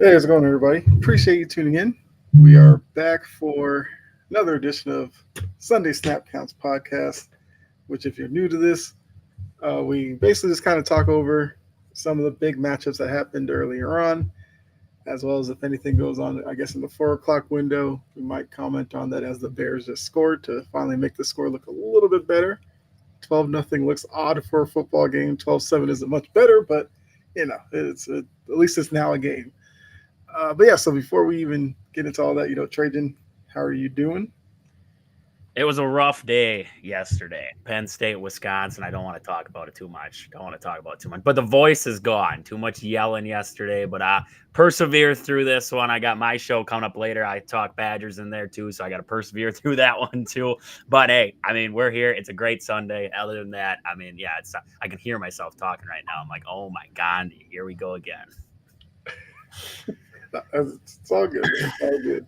Hey, how's it going, everybody? Appreciate you tuning in. We are back for another edition of Sunday Snap Counts podcast. Which, if you're new to this, we basically just kind of talk over some of the big matchups that happened earlier on, as well as if anything goes on, I guess, in the 4 o'clock window. We might comment on that as the Bears just scored to finally make the score look a little bit better. 12-0 looks odd for a football game. 12-7 isn't much better, but at least it's now a game. But yeah, so before we even get into all that, Trajan, how are you doing? It was a rough day yesterday. Penn State, Wisconsin. I don't want to talk about it too much. But the voice is gone. Too much yelling yesterday. But persevere through this one. I got my show coming up later. I talk Badgers in there too, so I got to persevere through that one too. But hey, I mean, we're here. It's a great Sunday. Other than that, I mean, yeah, I can hear myself talking right now. I'm like, oh my God, here we go again. It's all good. It's all good.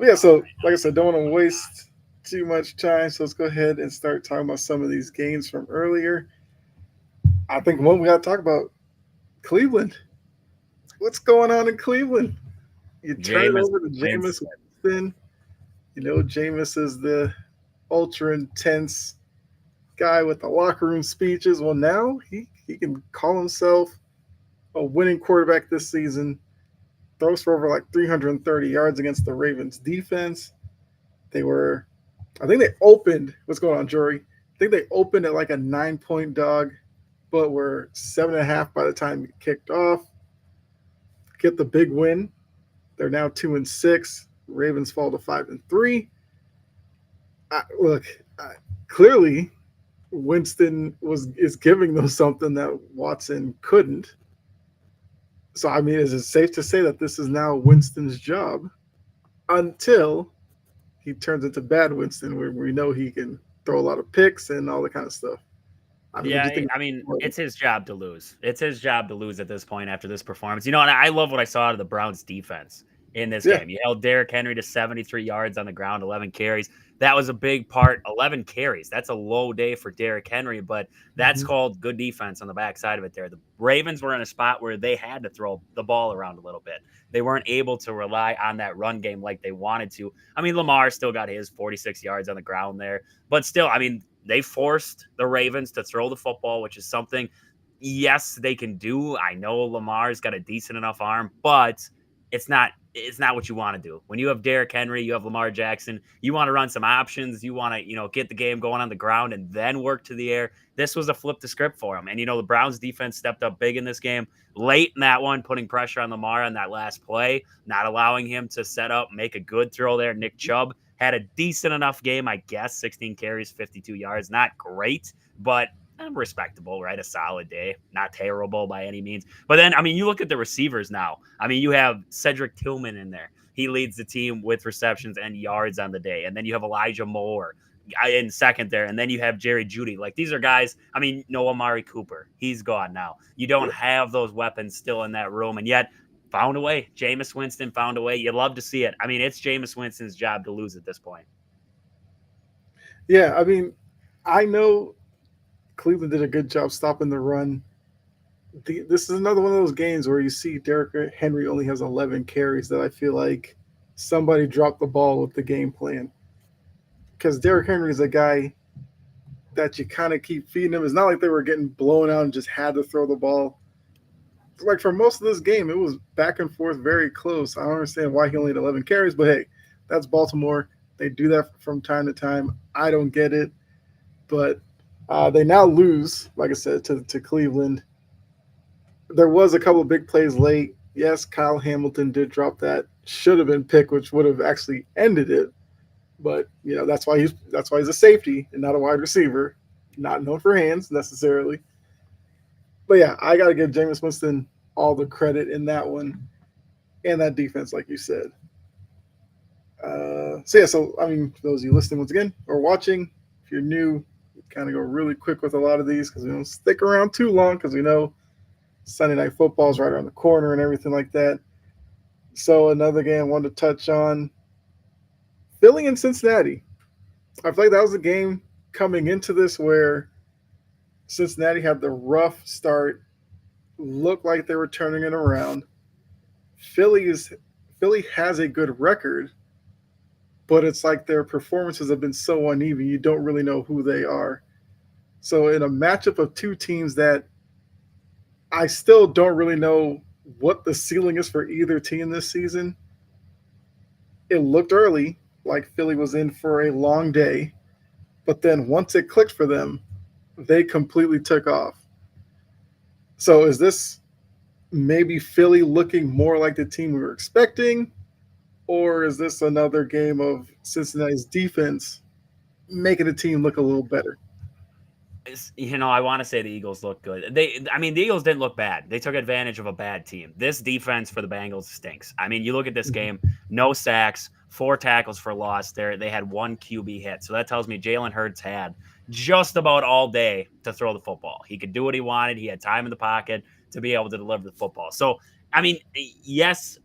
Yeah, so like I said, don't want to waste too much time. So let's go ahead and start talking about some of these games from earlier. I think one we got to talk about Cleveland. What's going on in Cleveland? You turn it over to Jameis Winston. Jameis is the ultra intense guy with the locker room speeches. Well, now he can call himself a winning quarterback this season. Throws for over like 330 yards against the Ravens defense. I think they opened, what's going on, Jory? I think they opened at like a 9-point dog, but were 7.5 by the time it kicked off. Get the big win. They're now 2-6. Ravens fall to 5-3. Clearly Winston is giving them something that Watson couldn't. So, I mean, is it safe to say that this is now Winston's job until he turns into bad Winston, where we know he can throw a lot of picks and all that kind of stuff? It's his job to lose. It's his job to lose at this point after this performance. And I love what I saw out of the Browns defense in this game. You held Derrick Henry to 73 yards on the ground, 11 carries. That was a big part. 11 carries. That's a low day for Derrick Henry, but that's called good defense on the backside of it there. The Ravens were in a spot where they had to throw the ball around a little bit. They weren't able to rely on that run game like they wanted to. I mean, Lamar still got his 46 yards on the ground there, but still, I mean, they forced the Ravens to throw the football, which is something, yes, they can do. I know Lamar's got a decent enough arm, but it's not what you want to do. When you have Derrick Henry, you have Lamar Jackson, you want to run some options. You want to, get the game going on the ground and then work to the air. This was a flip the script for him. And, the Browns defense stepped up big in this game, late in that one, putting pressure on Lamar on that last play, not allowing him to set up, make a good throw there. Nick Chubb had a decent enough game, I guess, 16 carries, 52 yards. Not great, but respectable, right? A solid day. Not terrible by any means. But then, I mean, you look at the receivers now. I mean, you have Cedric Tillman in there. He leads the team with receptions and yards on the day. And then you have Elijah Moore in second there. And then you have Jerry Jeudy. Like, these are guys, I mean, no Amari Cooper. He's gone now. You don't have those weapons still in that room. And yet, found a way. Jameis Winston found a way. You love to see it. I mean, it's Jameis Winston's job to lose at this point. Yeah, I mean, I know Cleveland did a good job stopping the run. This is another one of those games where you see Derrick Henry only has 11 carries that I feel like somebody dropped the ball with the game plan. Because Derrick Henry is a guy that you kind of keep feeding him. It's not like they were getting blown out and just had to throw the ball. Like, for most of this game, it was back and forth, very close. I don't understand why he only had 11 carries, but hey, that's Baltimore. They do that from time to time. I don't get it. But they now lose, like I said, to Cleveland. There was a couple of big plays late. Yes, Kyle Hamilton did drop that. Should have been picked, which would have actually ended it. But that's why he's a safety and not a wide receiver, not known for hands necessarily. But yeah, I got to give Jameis Winston all the credit in that one and that defense, like you said. So I mean, for those of you listening once again or watching, if you're new, kind of go really quick with a lot of these because we don't stick around too long because we know Sunday Night Football is right around the corner and everything like that. So another game I wanted to touch on, Philly and Cincinnati. I feel like that was a game coming into this where Cincinnati had the rough start, looked like they were turning it around. Philly is Philly has a good record, but it's like their performances have been so uneven. You don't really know who they are. So in a matchup of two teams that I still don't really know what the ceiling is for either team this season, it looked early like Philly was in for a long day, but then once it clicked for them, they completely took off. So is this maybe Philly looking more like the team we were expecting, or is this another game of Cincinnati's defense making the team look a little better? I want to say the Eagles look good. I mean, the Eagles didn't look bad. They took advantage of a bad team. This defense for the Bengals stinks. I mean, you look at this game, no sacks, 4 tackles for loss. They had 1 QB hit. So that tells me Jalen Hurts had just about all day to throw the football. He could do what he wanted. He had time in the pocket to be able to deliver the football. So, I mean, yes,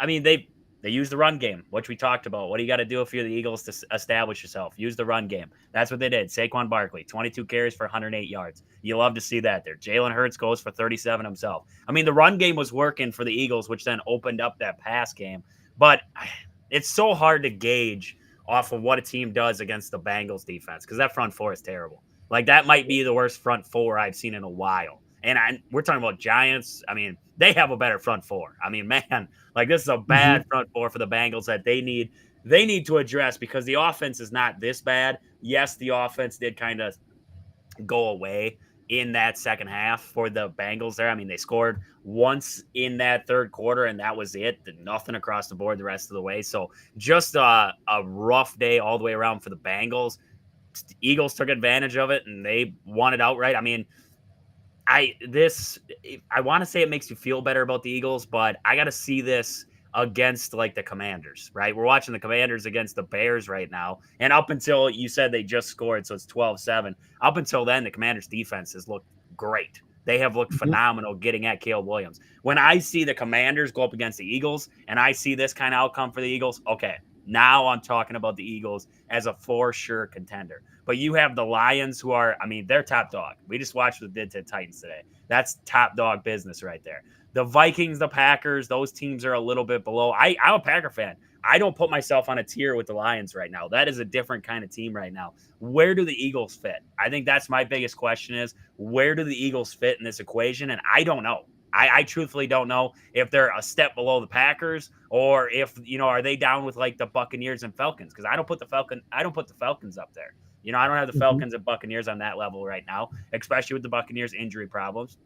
I mean, they use the run game, which we talked about. What do you got to do if you're the Eagles to establish yourself? Use the run game. That's what they did. Saquon Barkley, 22 carries for 108 yards. You love to see that there. Jalen Hurts goes for 37 himself. I mean, the run game was working for the Eagles, which then opened up that pass game. But it's so hard to gauge off of what a team does against the Bengals defense because that front four is terrible. Like, that might be the worst front four I've seen in a while. And we're talking about Giants. I mean, they have a better front four. I mean, man, like this is a bad front four for the Bengals that they need to address because the offense is not this bad. Yes, the offense did kind of go away in that second half for the Bengals there. I mean, they scored once in that third quarter, and that was it. Nothing across the board the rest of the way. So just a rough day all the way around for the Bengals. The Eagles took advantage of it, and they won it outright. I mean, I want to say it makes you feel better about the Eagles, but I got to see this against like the Commanders, right? We're watching the Commanders against the Bears right now. And up until you said they just scored, so it's 12-7. Up until then, the Commanders defense has looked great. They have looked phenomenal getting at Caleb Williams. When I see the Commanders go up against the Eagles and I see this kind of outcome for the Eagles, okay, now I'm talking about the Eagles as a for sure contender. But you have the Lions who are, I mean, they're top dog. We just watched what they did to the Titans today. That's top dog business right there. The Vikings, the Packers, those teams are a little bit below. I'm a Packer fan. I don't put myself on a tier with the Lions right now. That is a different kind of team right now. Where do the Eagles fit? I think that's my biggest question is where do the Eagles fit in this equation? And I don't know. I truthfully don't know if they're a step below the Packers or if, are they down with like the Buccaneers and Falcons? Because I don't put the Falcons up there. I don't have the Falcons and Buccaneers on that level right now, especially with the Buccaneers injury problems.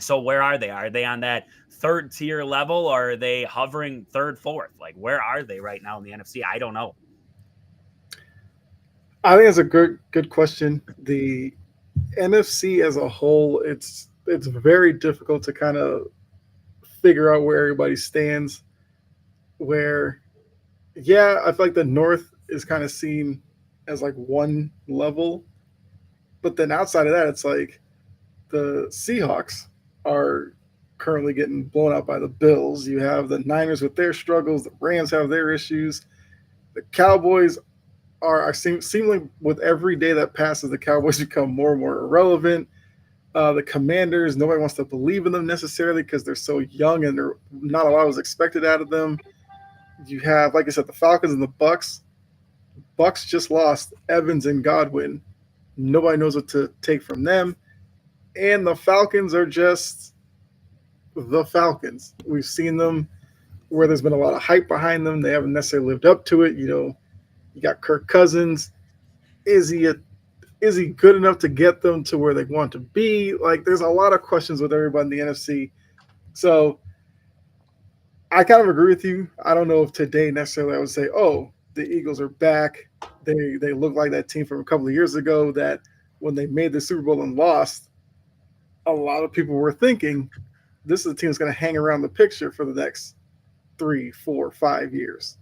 So where are they? Are they on that third tier level or are they hovering third, fourth? Like, where are they right now in the NFC? I don't know. I think that's a good question. The NFC as a whole, it's very difficult to kind of figure out where everybody stands. Where, yeah, I feel like the North is kind of seen as like one level, but then outside of that, it's like the Seahawks are currently getting blown out by the Bills. You have the Niners with their struggles. The Rams have their issues. The Cowboys are seemingly with every day that passes, the Cowboys become more and more irrelevant. The Commanders, nobody wants to believe in them necessarily because they're so young and they're not a lot was expected out of them. You have, like I said, the Falcons and the Bucks. Bucks just lost Evans and Godwin. Nobody knows what to take from them. And the Falcons are just the Falcons. We've seen them where there's been a lot of hype behind them. They haven't necessarily lived up to it. You got Kirk Cousins. Is he good enough to get them to where they want to be? Like, there's a lot of questions with everybody in the NFC. So I kind of agree with you. I don't know if today necessarily I would say, oh, the Eagles are back. They look like that team from a couple of years ago that when they made the Super Bowl and lost, a lot of people were thinking this is a team that's going to hang around the picture for the next 3, 4, 5 years.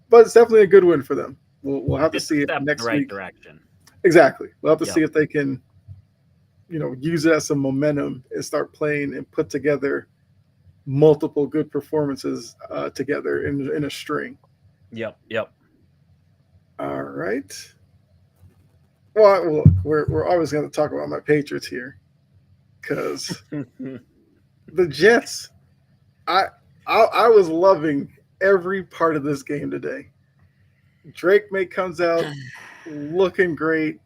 But it's definitely a good win for them. We'll have to It's a see it step in the next right week. direction. Exactly. We'll have to Yep. see if they can, use it as some momentum and start playing and put together multiple good performances together in a string. Yep. All right. Well, look, we're always going to talk about my Patriots here because the Jets. I, I was loving every part of this game today. Drake May comes out looking great.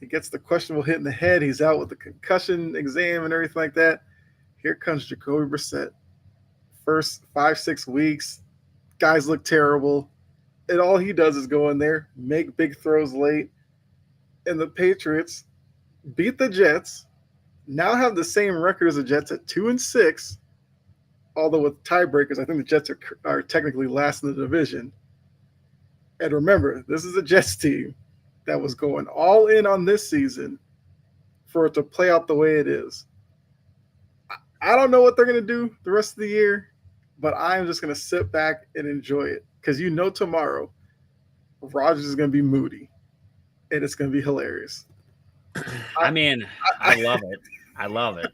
He gets the questionable hit in the head. He's out with the concussion exam and everything like that. Here comes Jacoby Brissett. First 5, 6 weeks, guys look terrible. And all he does is go in there, make big throws late. And the Patriots beat the Jets, now have the same record as the Jets at 2-6. Although with tiebreakers, I think the Jets are technically last in the division. And remember, this is a Jets team that was going all in on this season for it to play out the way it is. I don't know what they're going to do the rest of the year, but I'm just going to sit back and enjoy it because tomorrow Rodgers is going to be moody and it's going to be hilarious. I mean, I love it. I love it.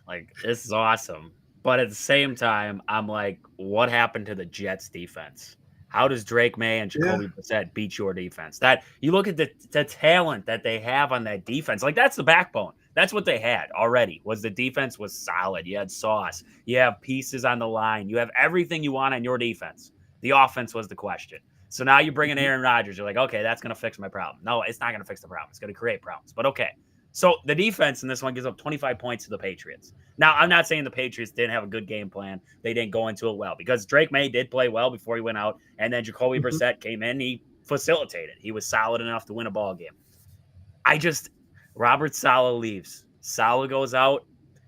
Like, this is awesome. But at the same time, I'm like, what happened to the Jets defense? How does Drake May and Jacoby Brissett beat your defense? That you look at the talent that they have on that defense. Like, that's the backbone. That's what they had already. Was the defense was solid. You had sauce. You have pieces on the line. You have everything you want on your defense. The offense was the question. So now you bring in Aaron Rodgers. You're like, okay, that's going to fix my problem. No, it's not going to fix the problem. It's going to create problems. But okay. So the defense in this one gives up 25 points to the Patriots. Now, I'm not saying the Patriots didn't have a good game plan. They didn't go into it well because Drake May did play well before he went out. And then Jacoby Brissett came in. He facilitated. He was solid enough to win a ball game. Robert Saleh leaves. Saleh goes out.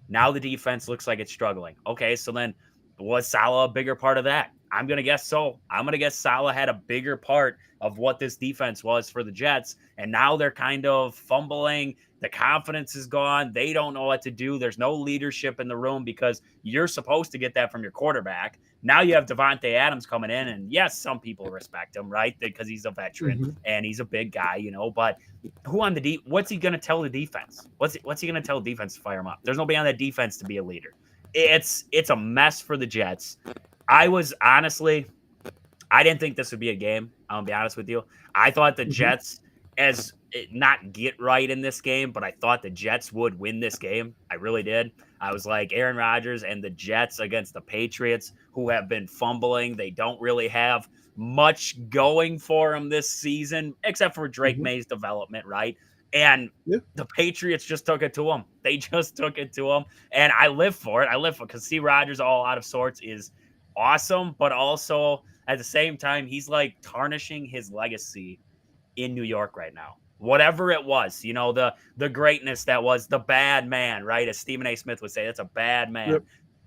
Now the defense looks like it's struggling. Okay, so then was Saleh a bigger part of that? I'm going to guess so. I'm going to guess Saleh had a bigger part of what this defense was for the Jets. And now they're kind of fumbling. The confidence is gone. They don't know what to do. There's no leadership in the room because you're supposed to get that from your quarterback. Now you have Devontae Adams coming in. And yes, some people respect him, right? Because he's a veteran and he's a big guy, but who on the what's he going to tell the defense? What's he going to tell the defense to fire him up? There's nobody on that defense to be a leader. It's a mess for the Jets. I didn't think this would be a game. I'm gonna be honest with you. I thought the Jets, not get right in this game, but I thought the Jets would win this game. I really did. I was like Aaron Rodgers and the Jets against the Patriots, who have been fumbling. They don't really have much going for them this season, except for Drake May's development, right? And the Patriots just took it to them. They just took it to them. And I live for it. Because Steve Rodgers all out of sorts is awesome, but also at the same time, he's like tarnishing his legacy in New York right now. Whatever it was, the greatness that was the bad man, right? As Stephen A. Smith would say, that's a bad man. Yep.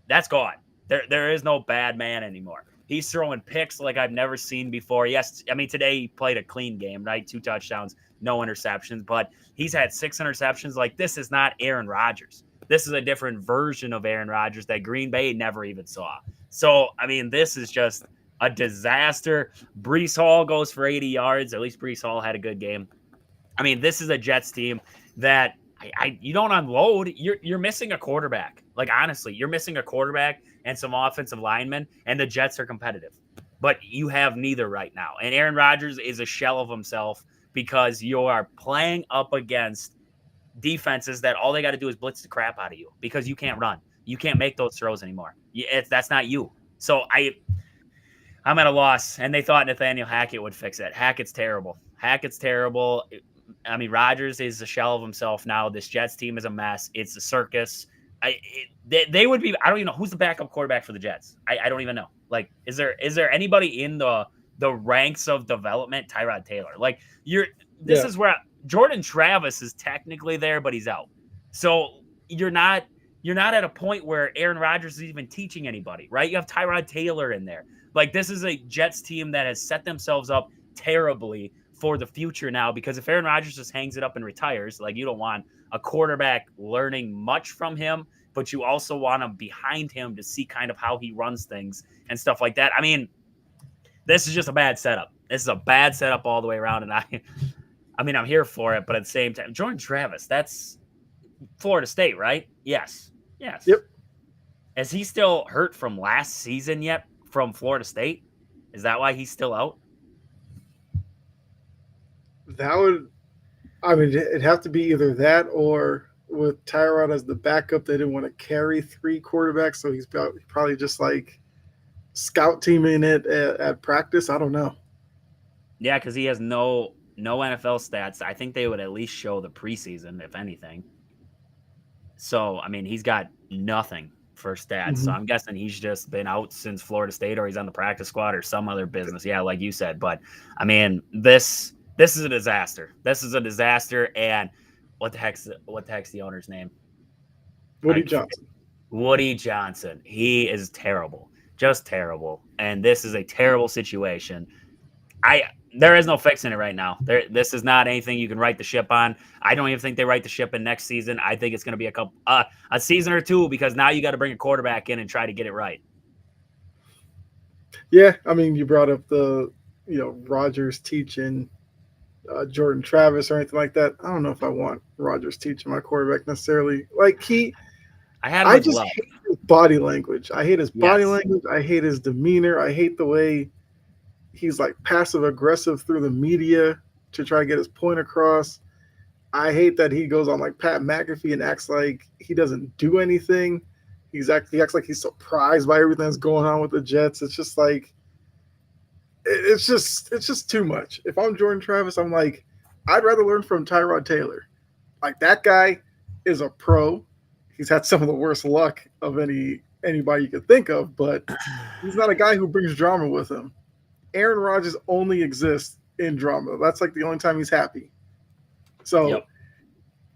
That's gone. There is no bad man anymore. He's throwing picks like I've never seen before. Yes, I mean, today he played a clean game, right? 2 touchdowns, no interceptions, but he's had 6 interceptions. Like, this is not Aaron Rodgers. This is a different version of Aaron Rodgers that Green Bay never even saw. So, I mean, this is just a disaster. Breece Hall goes for 80 yards. At least Breece Hall had a good game. I mean, this is a Jets team that you don't unload. You're missing a quarterback. Like, honestly, you're missing a quarterback and some offensive linemen, and the Jets are competitive. But you have neither right now. And Aaron Rodgers is a shell of himself because you are playing up against defenses that all they got to do is blitz the crap out of you because you can't run. You can't make those throws anymore. That's not you. So I'm at a loss, and they thought Nathaniel Hackett would fix it. Hackett's terrible. I mean, Rodgers is a shell of himself now. This Jets team is a mess. It's a circus. They would be. I don't even know who's the backup quarterback for the Jets. I don't even know. Like, is there anybody in the ranks of development? Tyrod Taylor. Like, this is where Jordan Travis is technically there, but he's out. So you're not at a point where Aaron Rodgers is even teaching anybody, right? You have Tyrod Taylor in there. Like, this is a Jets team that has set themselves up terribly for the future now, because if Aaron Rodgers just hangs it up and retires, like, you don't want a quarterback learning much from him, but you also want him behind him to see kind of how he runs things and stuff like that. I mean, this is just a bad setup. This is a bad setup all the way around, and I mean, I'm here for it, but at the same time, Jordan Travis, that's Florida State, right? Yes. Yes. Yep. Is he still hurt from last season yet from Florida State? Is that why he's still out? That would, I mean, it'd have to be either that or with Tyrod as the backup, they didn't want to carry three quarterbacks, so he's probably just like scout teaming it at practice. I don't know. Yeah, because he has no NFL stats. I think they would at least show the preseason, if anything. So, I mean, he's got nothing for stats. So I'm guessing he's just been out since Florida State, or he's on the practice squad or some other business. Yeah, like you said. But I mean, this is a disaster. This is a disaster. And what the heck's the owner's name? Woody Johnson. Woody Johnson. He is terrible. Just terrible. And this is a terrible situation. There is no fixing it right now. This is not anything you can right the ship on. I don't even think they right the ship in next season. I think it's going to be a season or two, because now you got to bring a quarterback in and try to get it right. Yeah, I mean, you brought up the Rodgers teaching Jordan Travis or anything like that. I don't know if I want Rodgers teaching my quarterback necessarily. Like I just hate his body language. I hate his body language. I hate his demeanor. I hate the way he's like passive aggressive through the media to try to get his point across. I hate that he goes on like Pat McAfee and acts like he doesn't do anything. He acts like he's surprised by everything that's going on with the Jets. It's just like it's just too much. If I'm Jordan Travis, I'm like, I'd rather learn from Tyrod Taylor. Like, that guy is a pro. He's had some of the worst luck of anybody you could think of, but he's not a guy who brings drama with him. Aaron Rodgers only exists in drama. That's like the only time he's happy. So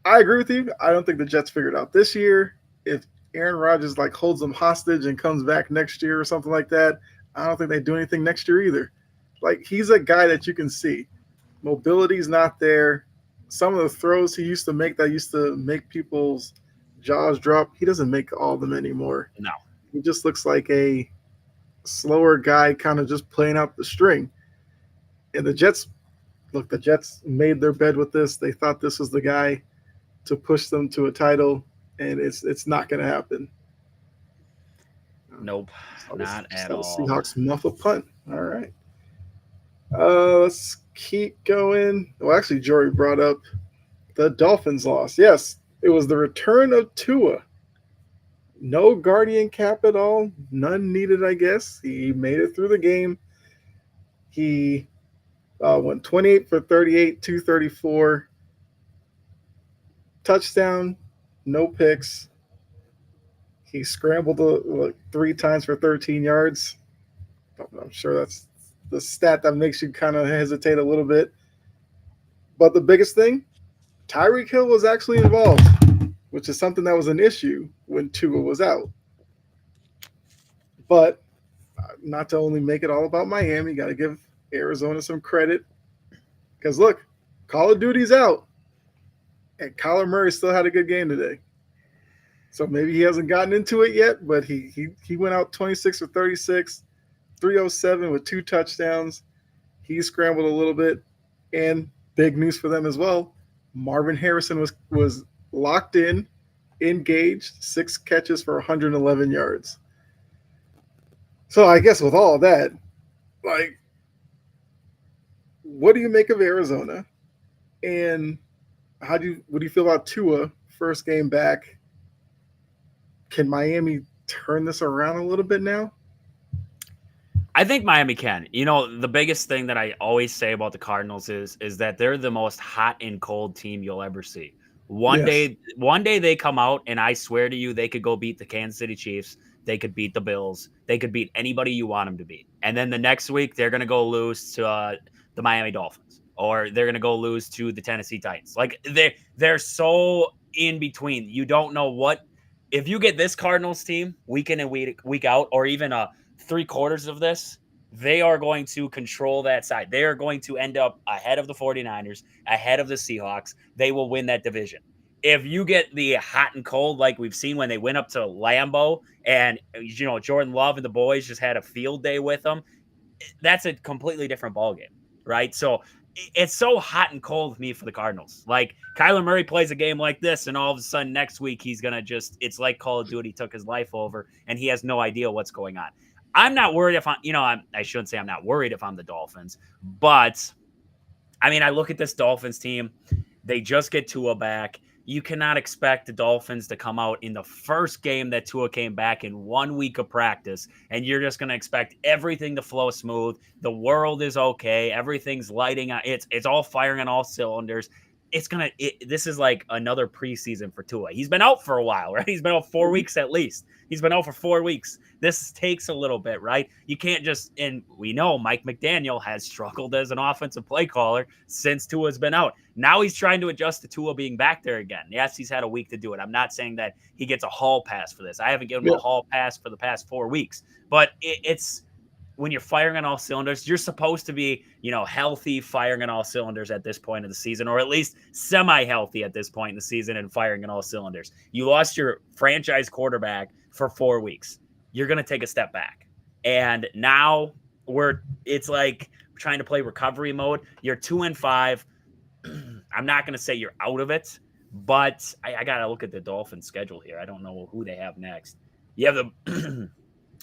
I agree with you. I don't think the Jets figured out this year. If Aaron Rodgers like holds them hostage and comes back next year or something like that, I don't think they do anything next year either. Like, he's a guy that you can see. Mobility's not there. Some of the throws he used to make that used to make people's jaws drop, he doesn't make all of them anymore. No. He just looks like a slower guy kind of just playing out the string. And the Jets made their bed with this. They thought this was the guy to push them to a title, and it's not going to happen. Nope, not at all. Seahawks muff a punt. All right. Let's keep going. Well, actually, Jory brought up the Dolphins loss. Yes, it was the return of Tua. No guardian cap at all. None needed, I guess. He made it through the game. He went 28 for 38, 234. Touchdown, no picks. He scrambled like 3 times for 13 yards. I'm sure that's the stat that makes you kind of hesitate a little bit. But the biggest thing, Tyreek Hill was actually involved, which is something that was an issue when Tua was out. But not to only make it all about Miami, got to give Arizona some credit. Because look, Call of Duty's out, and Kyler Murray still had a good game today. So maybe he hasn't gotten into it yet, but he went out 26 for 36, 307 with 2 touchdowns. He scrambled a little bit, and big news for them as well. Marvin Harrison was locked in, engaged, 6 catches for 111 yards. So I guess with all of that, like, what do you make of Arizona? And what do you feel about Tua first game back? Can Miami turn this around a little bit now? I think Miami can. You know, the biggest thing that I always say about the Cardinals is that they're the most hot and cold team you'll ever see. One day they come out, and I swear to you, they could go beat the Kansas City Chiefs. They could beat the Bills. They could beat anybody you want them to beat. And then the next week, they're going to go lose to the Miami Dolphins, or they're going to go lose to the Tennessee Titans. Like, they're so in between. You don't know what. If you get this Cardinals team week in and week out, or even 3/4 of this, they are going to control that side. They are going to end up ahead of the 49ers, ahead of the Seahawks. They will win that division. If you get the hot and cold, like we've seen when they went up to Lambeau and, Jordan Love and the boys just had a field day with them, that's a completely different ballgame, right? So it's so hot and cold with me for the Cardinals. Like Kyler Murray plays a game like this, and all of a sudden next week he's gonna it's like Call of Duty took his life over, and he has no idea what's going on. I'm not worried if I shouldn't say I'm not worried if I'm the Dolphins, but I mean, I look at this Dolphins team. They just get Tua back. You cannot expect the Dolphins to come out in the first game that Tua came back in 1 week of practice, and you're just going to expect everything to flow smooth. The world is okay. Everything's lighting on. It's all firing on all cylinders. This is like another preseason for Tua. He's been out for a while, right? He's been out 4 weeks at least. He's been out for 4 weeks. This takes a little bit, right? You can't and we know Mike McDaniel has struggled as an offensive play caller since Tua's been out. Now he's trying to adjust to Tua being back there again. Yes, he's had a week to do it. I'm not saying that he gets a hall pass for this. I haven't given him a hall pass for the past 4 weeks, but it's when you're firing on all cylinders, you're supposed to be, healthy, firing on all cylinders at this point of the season, or at least semi-healthy at this point in the season and firing on all cylinders. You lost your franchise quarterback for 4 weeks. You're going to take a step back. And now it's like trying to play recovery mode. You're 2-5. I'm not going to say you're out of it, but I got to look at the Dolphins schedule here. I don't know who they have next. You have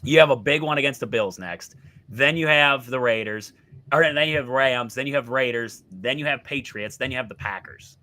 you have a big one against the Bills next. Then you have the Raiders. Then you have Rams. Then you have Raiders. Then you have Patriots. Then you have the Packers.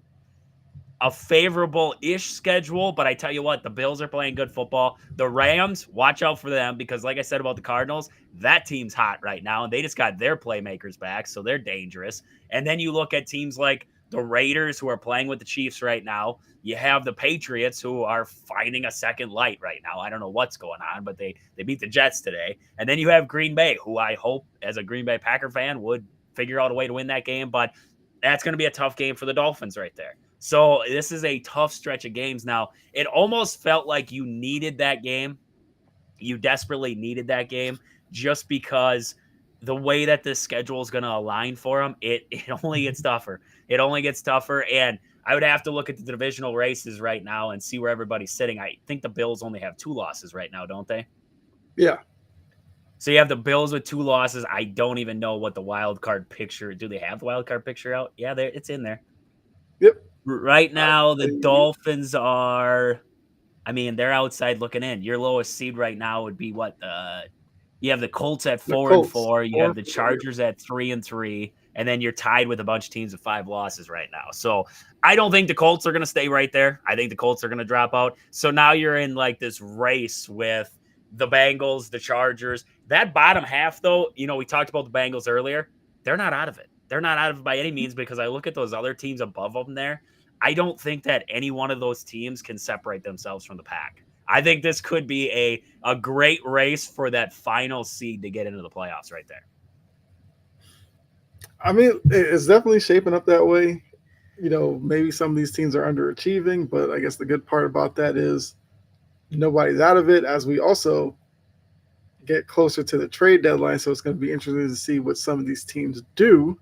A favorable-ish schedule, but I tell you what, the Bills are playing good football. The Rams, watch out for them because, like I said about the Cardinals, that team's hot right now, and they just got their playmakers back, so they're dangerous. And then you look at teams like the Raiders, who are playing with the Chiefs right now. You have the Patriots, who are fighting a second light right now. I don't know what's going on, but they beat the Jets today. And then you have Green Bay, who I hope, as a Green Bay Packer fan, would figure out a way to win that game. But that's going to be a tough game for the Dolphins right there. So this is a tough stretch of games now. It almost felt like you needed that game. You desperately needed that game just because the way that this schedule is going to align for them, it only gets tougher. It only gets tougher. And I would have to look at the divisional races right now and see where everybody's sitting. I think the Bills only have 2 losses right now, don't they? Yeah. So you have the Bills with 2 losses. I don't even know what the wild card picture. Do they have the wild card picture out? Yeah, it's in there. Yep. Right now, the Dolphins are. I mean, they're outside looking in. Your lowest seed right now would be what? You have the Colts at 4-4. You have the Chargers at 3-3, and then you're tied with a bunch of teams with 5 losses right now. So I don't think the Colts are going to stay right there. I think the Colts are going to drop out. So now you're in like this race with the Bengals, the Chargers. That bottom half, though, we talked about the Bengals earlier. They're not out of it. They're not out of it by any means because I look at those other teams above them there. I don't think that any one of those teams can separate themselves from the pack. I think this could be a great race for that final seed to get into the playoffs right there. I mean, it's definitely shaping up that way. Maybe some of these teams are underachieving, but I guess the good part about that is nobody's out of it as we also get closer to the trade deadline. So it's going to be interesting to see what some of these teams do.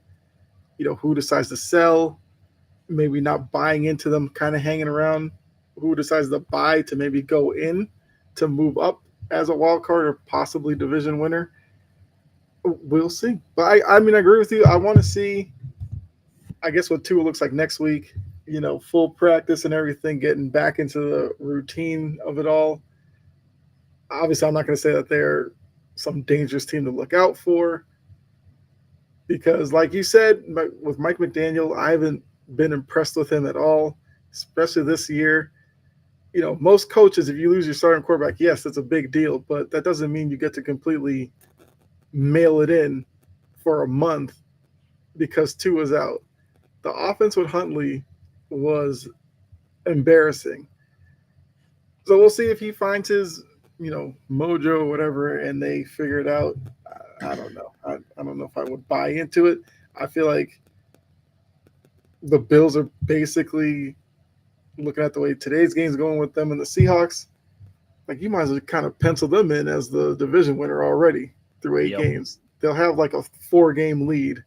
Who decides to sell, maybe not buying into them, kind of hanging around. Who decides to buy to maybe go in to move up as a wild card or possibly division winner. We'll see. But I mean, I agree with you. I want to see, I guess, what Tua looks like next week. Full practice and everything, getting back into the routine of it all. Obviously, I'm not going to say that they're some dangerous team to look out for because, like you said, with Mike McDaniel, I haven't been impressed with him at all, especially this year. Most coaches, if you lose your starting quarterback, yes, that's a big deal, but that doesn't mean you get to completely mail it in for a month because Tua's out. The offense with Huntley was embarrassing. So we'll see if he finds his, mojo or whatever, and they figure it out. I don't know. I don't know if I would buy into it. I feel like the Bills are basically looking at the way today's game's going with them and the Seahawks. Like, you might as well kind of pencil them in as the division winner already through 8 games. they'll have like a 4-game lead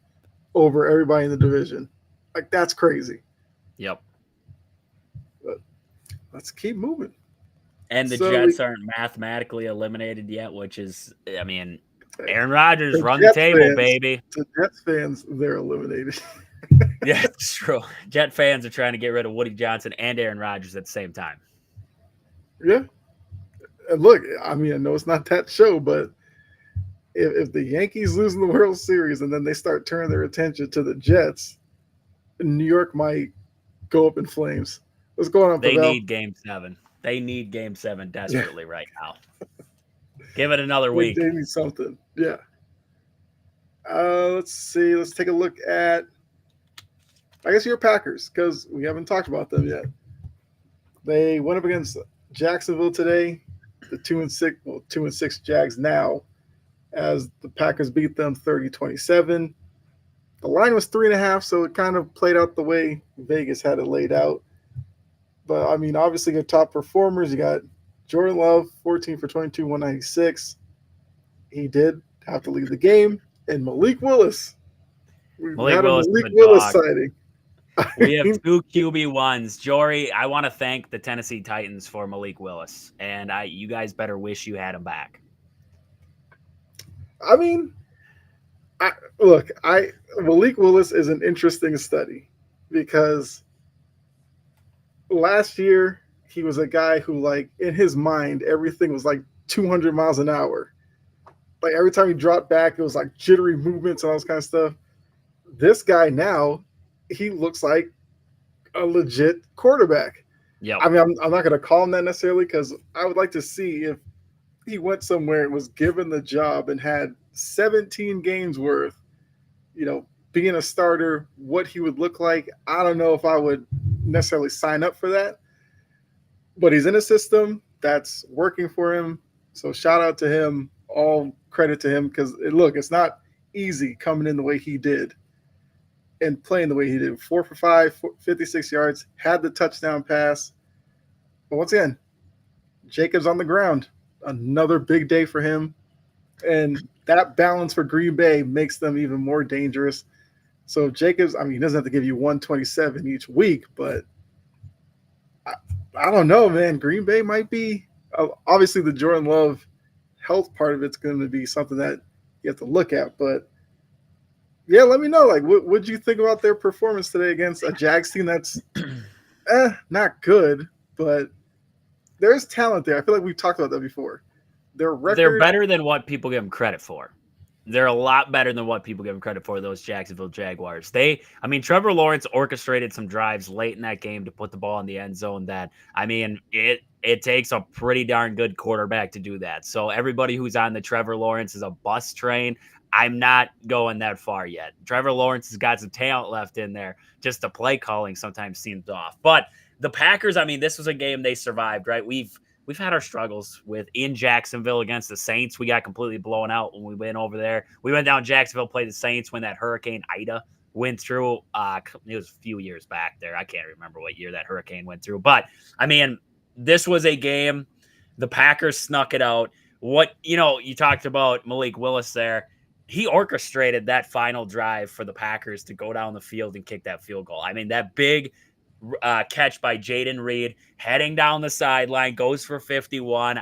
over everybody in the division. Like that's crazy. Yep. But let's keep moving. And the So Jets aren't mathematically eliminated yet, which is, I mean, Aaron Rodgers run the Jets table, fans, baby. to Jets fans, they're eliminated. Yeah, it's true. Jet fans are trying to get rid of Woody Johnson and Aaron Rodgers at the same time. Yeah. And look, I mean, I know it's not that show, but if the Yankees lose in the World Series and then they start turning their attention to the Jets, New York might go up in flames. What's going on, They Pavel? need Game 7. They need Game 7 Yeah, desperately right now. Give it another week. they need something. Yeah. Let's see. Let's take a look at, I guess, your Packers, because we haven't talked about them yet. They went up against Jacksonville today. The 2-6 Jags now, as the Packers beat them 30-27. The line was 3.5, so it kind of played out the way Vegas had it laid out. But I mean, obviously, your top performers, you got Jordan Love, 14 for 22, 196. He did have to leave the game. And Malik Willis. We've had a Malik Willis sighting. We have 2 QB1s. Jory, I want to thank the Tennessee Titans for Malik Willis. And you guys better wish you had him back. I mean, Malik Willis is an interesting study because last year he was a guy who, like, in his mind, everything was like 200 miles an hour. Like every time he dropped back, it was like jittery movements and all this kind of stuff. This guy now, he looks like a legit quarterback. Yeah. I mean, I'm not going to call him that necessarily because I would like to see if he went somewhere and was given the job and had 17 games worth, being a starter, what he would look like. I don't know if I would necessarily sign up for that, but he's in a system that's working for him. So shout out to him, all credit to him, because it's not easy coming in the way he did and playing the way he did. 4 for 5, 56 yards, had the touchdown pass. But once again, Jacobs on the ground, another big day for him. And that balance for Green Bay makes them even more dangerous. So Jacobs, I mean, he doesn't have to give you 127 each week, but I don't know, man. Green Bay might be, obviously the Jordan Love health part of it's going to be something that you have to look at. But yeah, let me know. Like, what did you think about their performance today against a Jags team that's not good, but there's talent there. I feel like we've talked about that before. They're better than what people give them credit for. They're a lot better than what people give them credit for, those Jacksonville Jaguars. Trevor Lawrence orchestrated some drives late in that game to put the ball in the end zone that, it takes a pretty darn good quarterback to do that. So everybody who's on the Trevor Lawrence is a bus train. I'm not going that far yet. Trevor Lawrence has got some talent left in there. Just the play calling sometimes seems off. But the Packers, this was a game they survived, right? We've had our struggles in Jacksonville against the Saints. We got completely blown out when we went over there. We went down Jacksonville, played the Saints when that Hurricane Ida went through. It was a few years back there. I can't remember what year that hurricane went through. But, this was a game. The Packers snuck it out. You talked about Malik Willis there. He orchestrated that final drive for the Packers to go down the field and kick that field goal. That big catch by Jaden Reed heading down the sideline, goes for 51.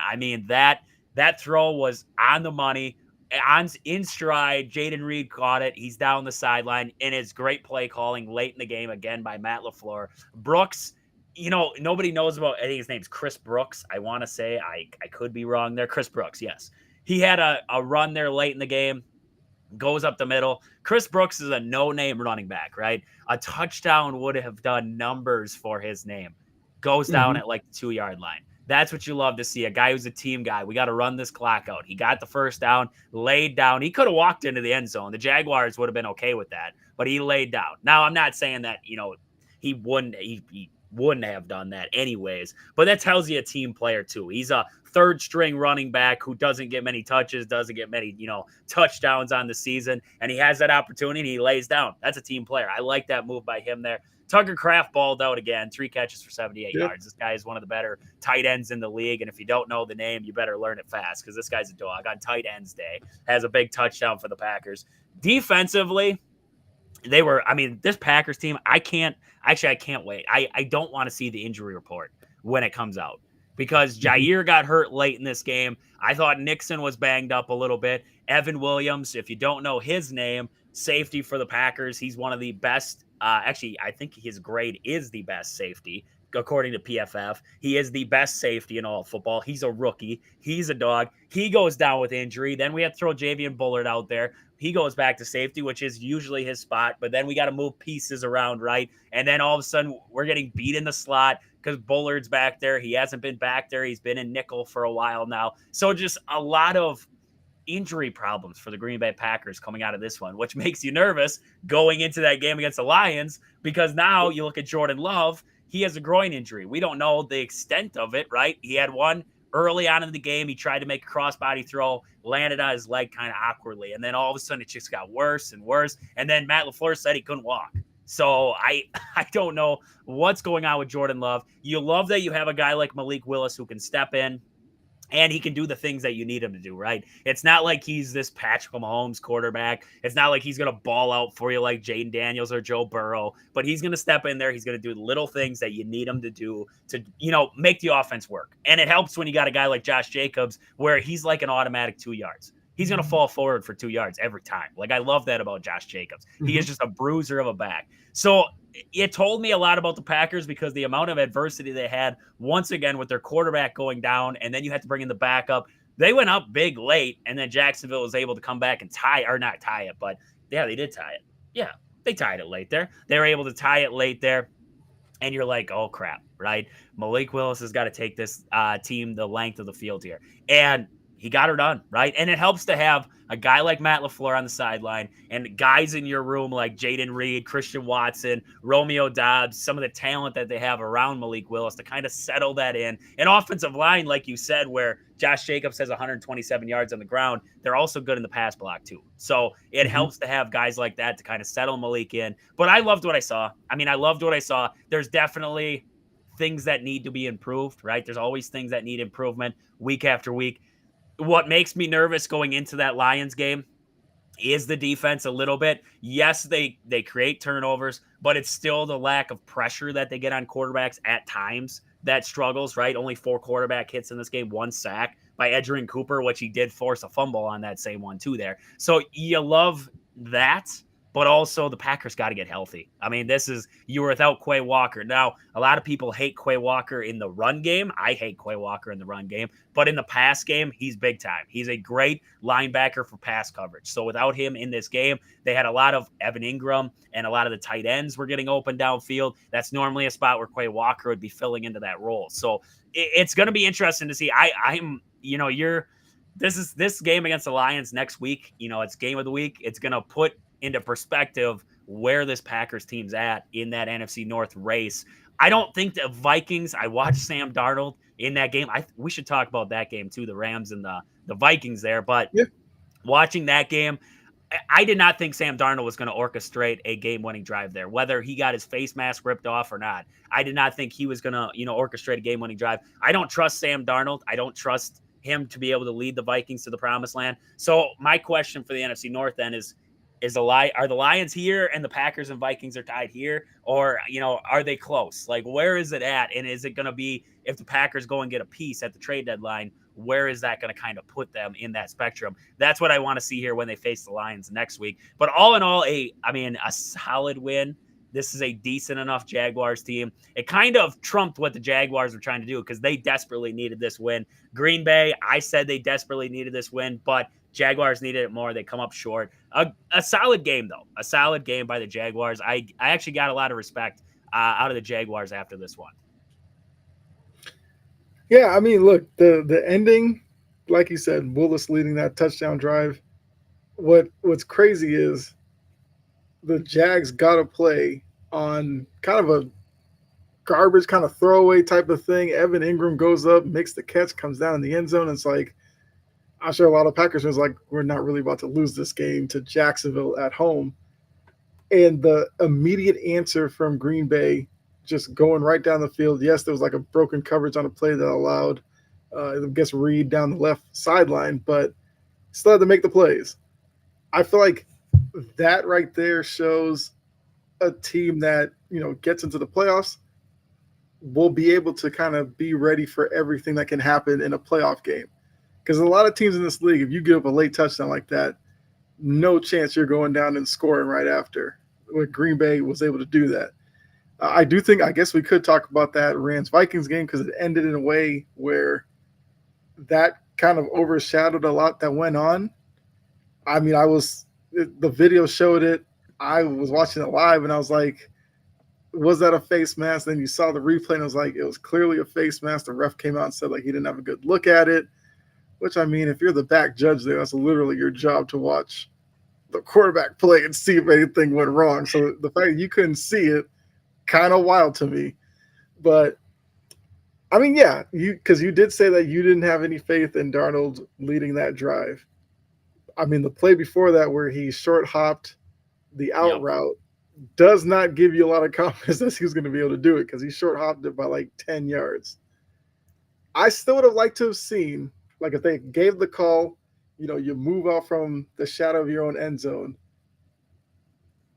That throw was on the money, in stride. Jaden Reed caught it. He's down the sideline, and it's great play calling late in the game again by Matt LaFleur. Brooks, nobody knows about, I think his name's Chris Brooks. I want to say, I could be wrong there. Chris Brooks, yes. He had a run there late in the game. Goes up the middle. Chris Brooks is a no-name running back, right? A touchdown would have done numbers for his name. Goes down at like the 2-yard line. That's what you love to see. A guy who's a team guy. We got to run this clock out. He got the first down, laid down. He could have walked into the end zone. The Jaguars would have been okay with that, but he laid down. Now, I'm not saying that, he wouldn't have done that anyways, but that tells you a team player too. He's a third string running back who doesn't get many touches, doesn't get many, touchdowns on the season, and he has that opportunity. He lays down. That's a team player. I like that move by him there. Tucker Kraft balled out again, 3 catches for 78 Yeah. yards. This guy is one of the better tight ends in the league. And if you don't know the name, you better learn it fast because this guy's a dog on tight ends day. Has a big touchdown for the Packers. Defensively, this Packers team, I can't wait. I don't want to see the injury report when it comes out because Jair got hurt late in this game. I thought Nixon was banged up a little bit. Evan Williams, if you don't know his name, safety for the Packers. He's one of the best. Actually, I think his grade is the best safety. According to PFF, he is the best safety in all of football. He's a rookie. He's a dog. He goes down with injury. Then we have to throw Javian Bullard out there. He goes back to safety, which is usually his spot. But then we got to move pieces around, right? And then all of a sudden, we're getting beat in the slot because Bullard's back there. He hasn't been back there. He's been in nickel for a while now. So just a lot of injury problems for the Green Bay Packers coming out of this one, which makes you nervous going into that game against the Lions because now you look at Jordan Love. He has a groin injury. We don't know the extent of it, right? He had one early on in the game. He tried to make a crossbody throw, landed on his leg kind of awkwardly. And then all of a sudden it just got worse and worse. And then Matt LaFleur said he couldn't walk. So I don't know what's going on with Jordan Love. You love that you have a guy like Malik Willis who can step in and he can do the things that you need him to do, right? It's not like he's this Patrick Mahomes quarterback. It's not like he's going to ball out for you like Jaden Daniels or Joe Burrow, but he's going to step in there. He's going to do little things that you need him to do to, make the offense work. And it helps when you got a guy like Josh Jacobs where he's like an automatic 2 yards. He's going to fall forward for 2 yards every time. Like, I love that about Josh Jacobs. He is just a bruiser of a back. So it told me a lot about the Packers because the amount of adversity they had once again with their quarterback going down, and then you had to bring in the backup. They went up big late, and then Jacksonville was able to come back and not tie it, but yeah, they did tie it. Yeah, they tied it late there. They were able to tie it late there, and you're like, oh, crap, right? Malik Willis has got to take this team the length of the field here. And he got her done, right? And it helps to have a guy like Matt LaFleur on the sideline and guys in your room like Jaden Reed, Christian Watson, Romeo Dobbs, some of the talent that they have around Malik Willis to kind of settle that in. An offensive line, like you said, where Josh Jacobs has 127 yards on the ground, they're also good in the pass block too. So it helps to have guys like that to kind of settle Malik in. But I loved what I saw. There's definitely things that need to be improved, right? There's always things that need improvement week after week. What makes me nervous going into that Lions game is the defense a little bit. Yes, they create turnovers, but it's still the lack of pressure that they get on quarterbacks at times that struggles, right? Only 4 quarterback hits in this game, 1 sack by Edgerrin Cooper, which he did force a fumble on that same one too there. So you love that. But also the Packers got to get healthy. I mean, you were without Quay Walker. Now, a lot of people hate Quay Walker in the run game. I hate Quay Walker in the run game. But in the pass game, he's big time. He's a great linebacker for pass coverage. So without him in this game, they had a lot of Evan Ingram and a lot of the tight ends were getting open downfield. That's normally a spot where Quay Walker would be filling into that role. So it's going to be interesting to see. This game against the Lions next week, it's game of the week. It's going to put into perspective where this Packers team's at in that NFC North race. I don't think the Vikings, I watched Sam Darnold in that game. We should talk about that game too, the Rams and the Vikings there. But watching that game, I did not think Sam Darnold was going to orchestrate a game-winning drive there, whether he got his face mask ripped off or not. I did not think he was going to, orchestrate a game-winning drive. I don't trust Sam Darnold. I don't trust him to be able to lead the Vikings to the promised land. So my question for the NFC North then is are the Lions here and the Packers and Vikings are tied here, or are they close? Like, where is it at? And is it going to be, if the Packers go and get a piece at the trade deadline, where is that going to kind of put them in that spectrum? That's what I want to see here when they face the Lions next week. But all in all, a solid win. This is a decent enough Jaguars team. It kind of trumped what the Jaguars were trying to do because they desperately needed this win. Green Bay, I said they desperately needed this win, but Jaguars needed it more. They come up short. A solid game, though. A solid game by the Jaguars. I actually got a lot of respect out of the Jaguars after this one. Yeah, I mean, look, the ending, like you said, Willis leading that touchdown drive. What's crazy is the Jags got to play on kind of a garbage kind of throwaway type of thing. Evan Ingram goes up, makes the catch, comes down in the end zone. And it's like, I'm sure a lot of Packers fans like, we're not really about to lose this game to Jacksonville at home. And the immediate answer from Green Bay, just going right down the field. Yes, there was like a broken coverage on a play that allowed, I guess, Reed down the left sideline, but still had to make the plays. I feel like that right there shows a team that, gets into the playoffs will be able to kind of be ready for everything that can happen in a playoff game. Because a lot of teams in this league, if you give up a late touchdown like that, no chance you're going down and scoring right after. When Green Bay was able to do that, I do think. I guess we could talk about that Rams Vikings game because it ended in a way where that kind of overshadowed a lot that went on. I mean, the video showed it. I was watching it live, and I was like, was that a face mask? Then you saw the replay, and it was like, it was clearly a face mask. The ref came out and said, like, he didn't have a good look at it, which, I mean, if you're the back judge there, that's literally your job to watch the quarterback play and see if anything went wrong. So the fact that you couldn't see it, kind of wild to me. But, I mean, yeah, because you did say that you didn't have any faith in Darnold leading that drive. I mean, the play before that where he short hopped the out route does not give you a lot of confidence that he's going to be able to do it because he short hopped it by like 10 yards. I still would have liked to have seen, like, if they gave the call, you move out from the shadow of your own end zone.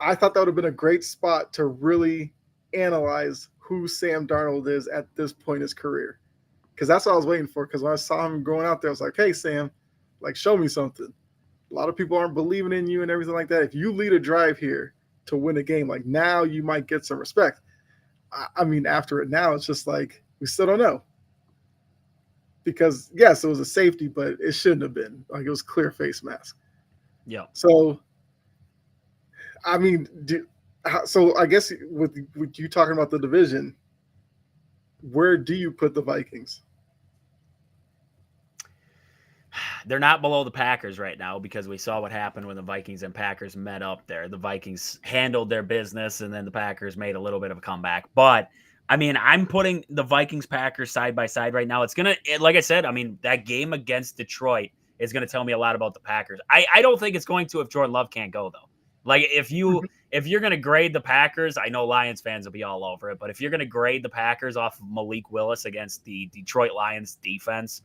I thought that would have been a great spot to really analyze who Sam Darnold is at this point in his career. Because that's what I was waiting for. Because when I saw him going out there, I was like, hey, Sam, like, show me something. A lot of people aren't believing in you and everything like that. If you lead a drive here to win a game, like, now you might get some respect. I mean, after it now, it's just like, we still don't know. Because, yes, it was a safety, but it shouldn't have been. Like, it was clear face mask. Yeah. So, I mean, so I guess with you talking about the division, where do you put the Vikings? They're not below the Packers right now because we saw what happened when the Vikings and Packers met up there. The Vikings handled their business, and then the Packers made a little bit of a comeback. But, I mean, I'm putting the Vikings-Packers side by side right now. It's going to, like I said, I mean, that game against Detroit is going to tell me a lot about the Packers. I don't think it's going to if Jordan Love can't go, though. Like, if you're going to grade the Packers, I know Lions fans will be all over it, but if you're going to grade the Packers off of Malik Willis against the Detroit Lions defense,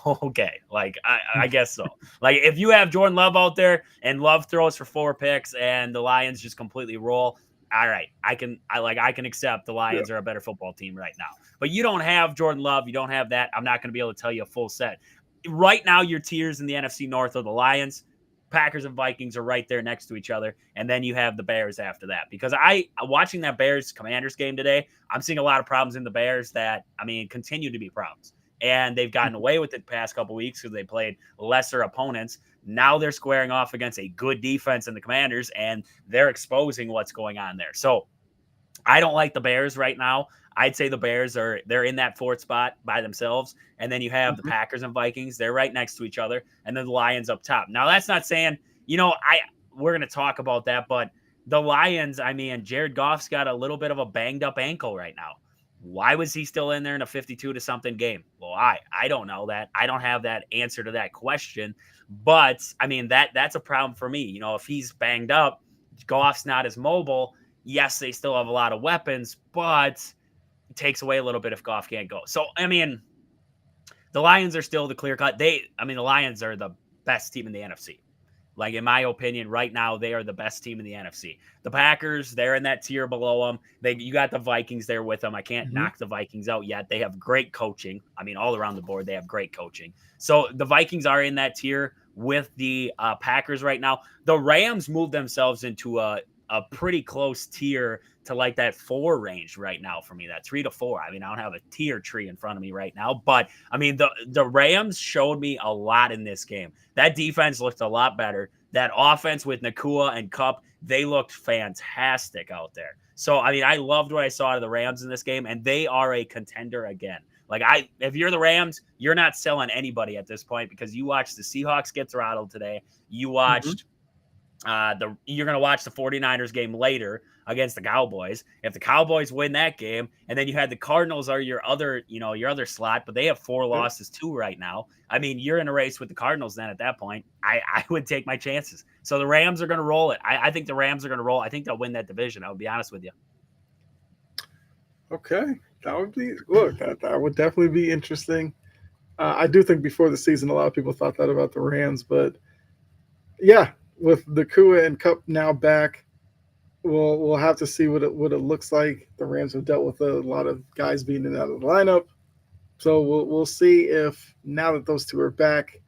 okay, like I guess so. Like, if you have Jordan Love out there and Love throws for 4 picks and the Lions just completely roll, all right, I can accept the Lions are a better football team right now. But you don't have Jordan Love, you don't have that. I'm not going to be able to tell you a full set. Right now, your tiers in the NFC North are the Lions, Packers, and Vikings are right there next to each other, and then you have the Bears after that. Because watching that Bears-Commanders game today, I'm seeing a lot of problems in the Bears that, I mean, continue to be problems. And they've gotten away with it the past couple of weeks because they played lesser opponents. Now they're squaring off against a good defense in the Commanders, and they're exposing what's going on there. So I don't like the Bears right now. I'd say the Bears they're in that 4th spot by themselves. And then you have the Packers and Vikings. They're right next to each other. And then the Lions up top. Now, that's not saying, we're going to talk about that, but the Lions, I mean, Jared Goff's got a little bit of a banged up ankle right now. Why was he still in there in a 52-something game? Well, I don't know that. I don't have that answer to that question. But, I mean, that's a problem for me. If he's banged up, Goff's not as mobile. Yes, they still have a lot of weapons, but it takes away a little bit if Goff can't go. So, I mean, the Lions are still the clear cut. The Lions are the best team in the NFC. Like, in my opinion, right now, they are the best team in the NFC. The Packers, they're in that tier below them. You got the Vikings there with them. I can't knock the Vikings out yet. They have great coaching. I mean, all around the board, they have great coaching. So the Vikings are in that tier with the Packers right now. The Rams moved themselves into a pretty close tier to like that 4 range right now for me, that 3 to 4. I mean, I don't have a tier tree in front of me right now, but I mean, the Rams showed me a lot in this game. That defense looked a lot better. That offense with Nakua and Kupp, they looked fantastic out there. So, I mean, I loved what I saw out of the Rams in this game, and they are a contender again. Like, if you're the Rams, you're not selling anybody at this point because you watched the Seahawks get throttled today. You watched you're going to watch the 49ers game later. against the Cowboys. If the Cowboys win that game, and then you had the Cardinals are your other, your other slot, but they have 4 Yeah. losses too right now. I mean, you're in a race with the Cardinals then at that point. I would take my chances. So the Rams are going to roll it. I think the Rams are going to roll. I think they'll win that division. I'll be honest with you. Okay, that would be that would definitely be interesting. I do think before the season, a lot of people thought that about the Rams, but yeah, with the Kua and Cup now back, we'll have to see what it looks like. The Rams have dealt with a lot of guys being in and out of the lineup, so we'll see if now that those two are back,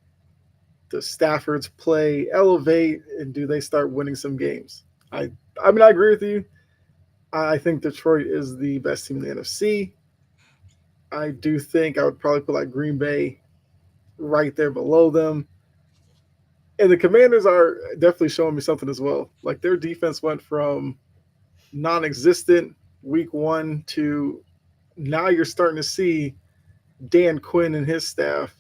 the Staffords play elevate and do they start winning some games? I mean I agree with you. I think Detroit is the best team in the NFC. I do think I would probably put like Green Bay right there below them. And the Commanders are definitely showing me something as well. Like their defense went from non-existent week 1 to now you're starting to see Dan Quinn and his staff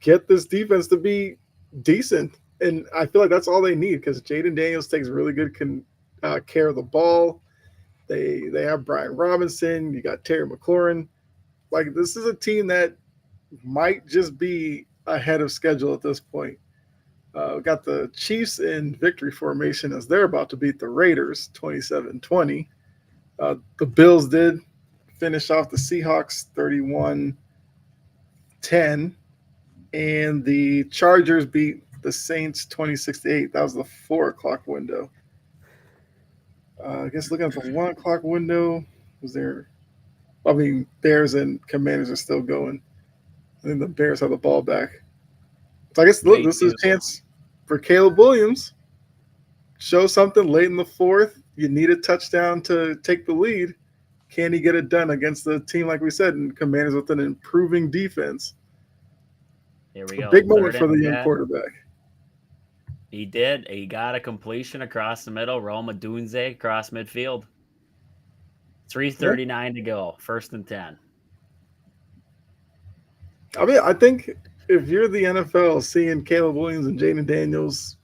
get this defense to be decent. And I feel like that's all they need because Jaden Daniels takes really good care of the ball. They have Brian Robinson. You got Terry McLaurin. Like this is a team that might just be ahead of schedule at this point. We got the Chiefs in victory formation as they're about to beat the Raiders 27-20. The Bills did finish off the Seahawks 31-10. And the Chargers beat the Saints 26-8. That was the 4 o'clock window. I guess looking at the 1 o'clock window, was there? I mean, Bears and Commanders are still going. I think the Bears have the ball back. So I guess look, this is a chance for Caleb Williams. Show something late in the 4th. You need a touchdown to take the lead. Can he get it done against the team, like we said, and Commanders with an improving defense? Here we go. Big moment for the young quarterback. He did. He got a completion across the middle. Roma Dunze across midfield. 3:39 to go. 1st and 10. I mean, I think if you're the NFL, seeing Caleb Williams and Jaden Daniels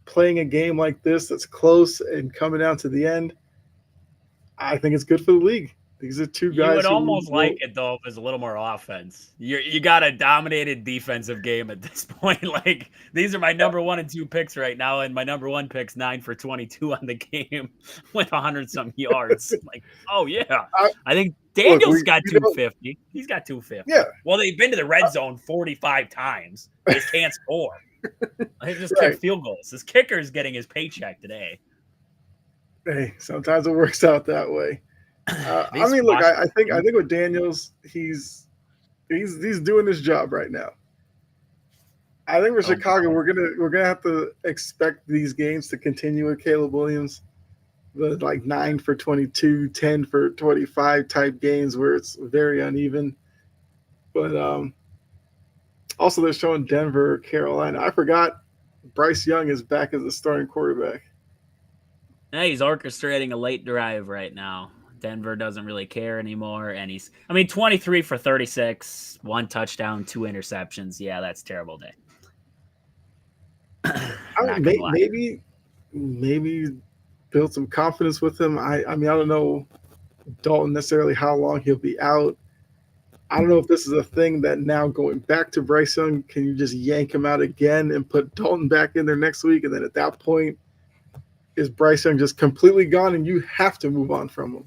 playing a game like this that's close and coming down to the end, I think it's good for the league. These are two guys. You would almost like it though if there's a little more offense. You got a dominated defensive game at this point. Like these are my number 1 and 2 picks right now, and my number 1 pick's 9 for 22 on the game with 100-some yards. Like, oh yeah, I think Daniels got 250. He's got 250. Yeah. Well, they've been to the red zone 45 times. They just can't score. They just kick field goals. This kicker is getting his paycheck today. Hey, sometimes it works out that way. I mean, look, I think with Daniels, he's doing his job right now. I think for Chicago, we're gonna have to expect these games to continue with Caleb Williams, the like 9 for 22, 10 for 25 type games where it's very uneven. But also they're showing Denver, Carolina. I forgot Bryce Young is back as the starting quarterback. Yeah, he's orchestrating a late drive right now. Denver doesn't really care anymore, and he's 23 for 36, 1 touchdown, 2 interceptions. Yeah, that's a terrible day. Maybe build some confidence with him. I mean, I don't know Dalton necessarily how long he'll be out. I don't know if this is a thing that now going back to Bryce Young, can you just yank him out again and put Dalton back in there next week? And then at that point, is Bryce Young just completely gone and you have to move on from him?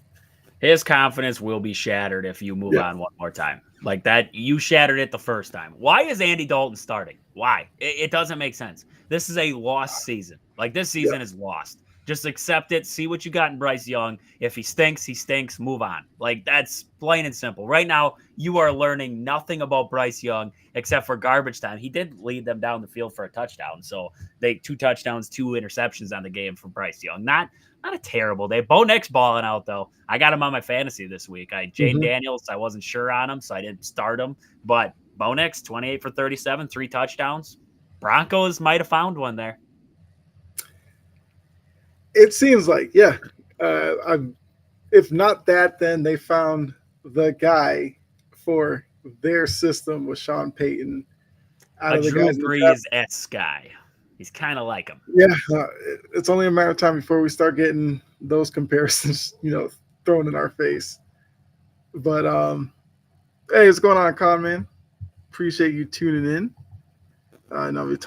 His confidence will be shattered if you move on one more time. Like that, you shattered it the first time. Why is Andy Dalton starting? Why? It doesn't make sense. This is a lost season. Like this season is lost. Just accept it. See what you got in Bryce Young. If he stinks, he stinks. Move on. Like that's plain and simple. Right now, you are learning nothing about Bryce Young except for garbage time. He did lead them down the field for a touchdown. So 2 touchdowns, 2 interceptions on the game for Bryce Young. Not a terrible day. Bo Nix balling out though. I got him on my fantasy this week. Jaden Daniels, I wasn't sure on him, so I didn't start him. But Bo Nix, 28 for 37, 3 touchdowns. Broncos might have found one there. It seems like, yeah. If not that, then they found the guy for their system with Sean Payton. A Drew Brees-esque guy. He's kind of like him. Yeah, it's only a matter of time before we start getting those comparisons, thrown in our face. But hey, what's going on, Con man? Appreciate you tuning in. And I'll be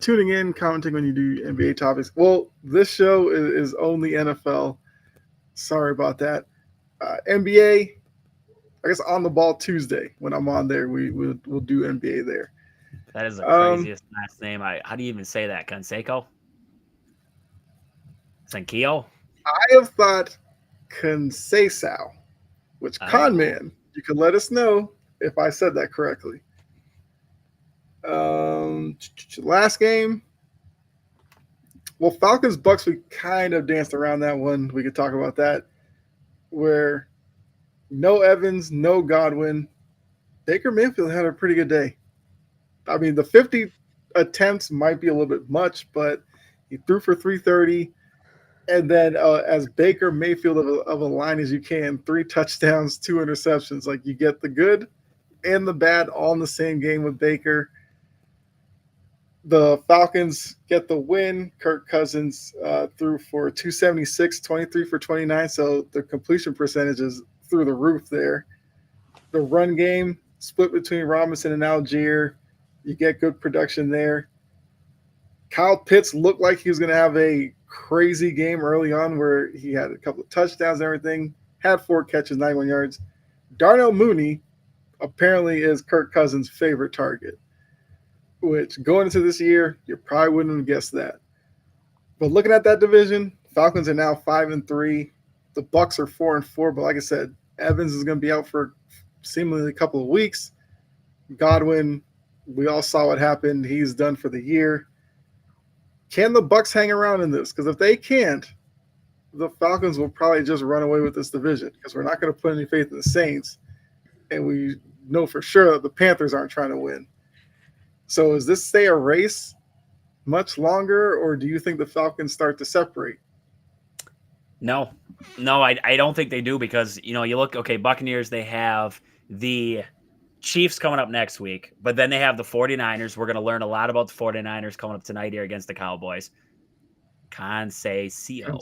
tuning in, commenting when you do NBA topics. Well, this show is only NFL. Sorry about that. NBA, I guess on the ball Tuesday when I'm on there, we'll do NBA there. That is the craziest last name. How do you even say that? Canseco? Senkio? I have thought Conceição, which Con man, you can let us know if I said that correctly. Last game. Well, Falcons Bucks, we kind of danced around that one. We could talk about that. Where no Evans, no Godwin. Baker Mayfield had a pretty good day. I mean, the 50 attempts might be a little bit much, but he threw for 330. And then as Baker Mayfield of a line as you can, 3 touchdowns, 2 interceptions. Like, you get the good and the bad all in the same game with Baker. The Falcons get the win. Kirk Cousins threw for 276, 23 for 29. So the completion percentage is through the roof there. The run game split between Robinson and Algier. You get good production there. Kyle Pitts looked like he was going to have a crazy game early on where he had a couple of touchdowns and everything. Had 4 catches, 91 yards. Darnell Mooney apparently is Kirk Cousins' favorite target, which going into this year, you probably wouldn't have guessed that. But looking at that division, Falcons are now 5-3. The Bucks are 4-4. But like I said, Evans is going to be out for seemingly a couple of weeks. Godwin, we all saw what happened. He's done for the year. Can the Bucks hang around in this? Because if they can't, the Falcons will probably just run away with this division because we're not going to put any faith in the Saints. And we know for sure that the Panthers aren't trying to win. So is this stay a race much longer, or do you think the Falcons start to separate? No, I don't think they do because, you look, okay, Buccaneers, they have the Chiefs coming up next week, but then they have the 49ers. We're going to learn a lot about the 49ers coming up tonight here against the Cowboys. Conceição.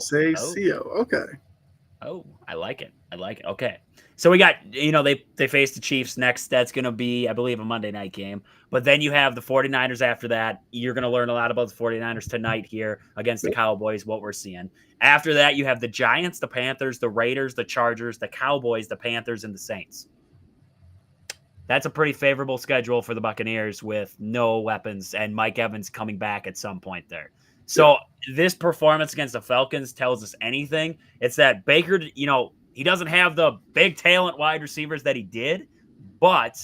Okay. Oh, I like it. Okay. So we got, they face the Chiefs next. That's going to be, I believe, a Monday night game. But then you have the 49ers after that. You're going to learn a lot about the 49ers tonight here against the Cowboys, what we're seeing. After that, you have the Giants, the Panthers, the Raiders, the Chargers, the Cowboys, the Panthers, and the Saints. That's a pretty favorable schedule for the Buccaneers with no weapons and Mike Evans coming back at some point there. So this performance against the Falcons tells us anything. It's that Baker, he doesn't have the big talent wide receivers that he did, but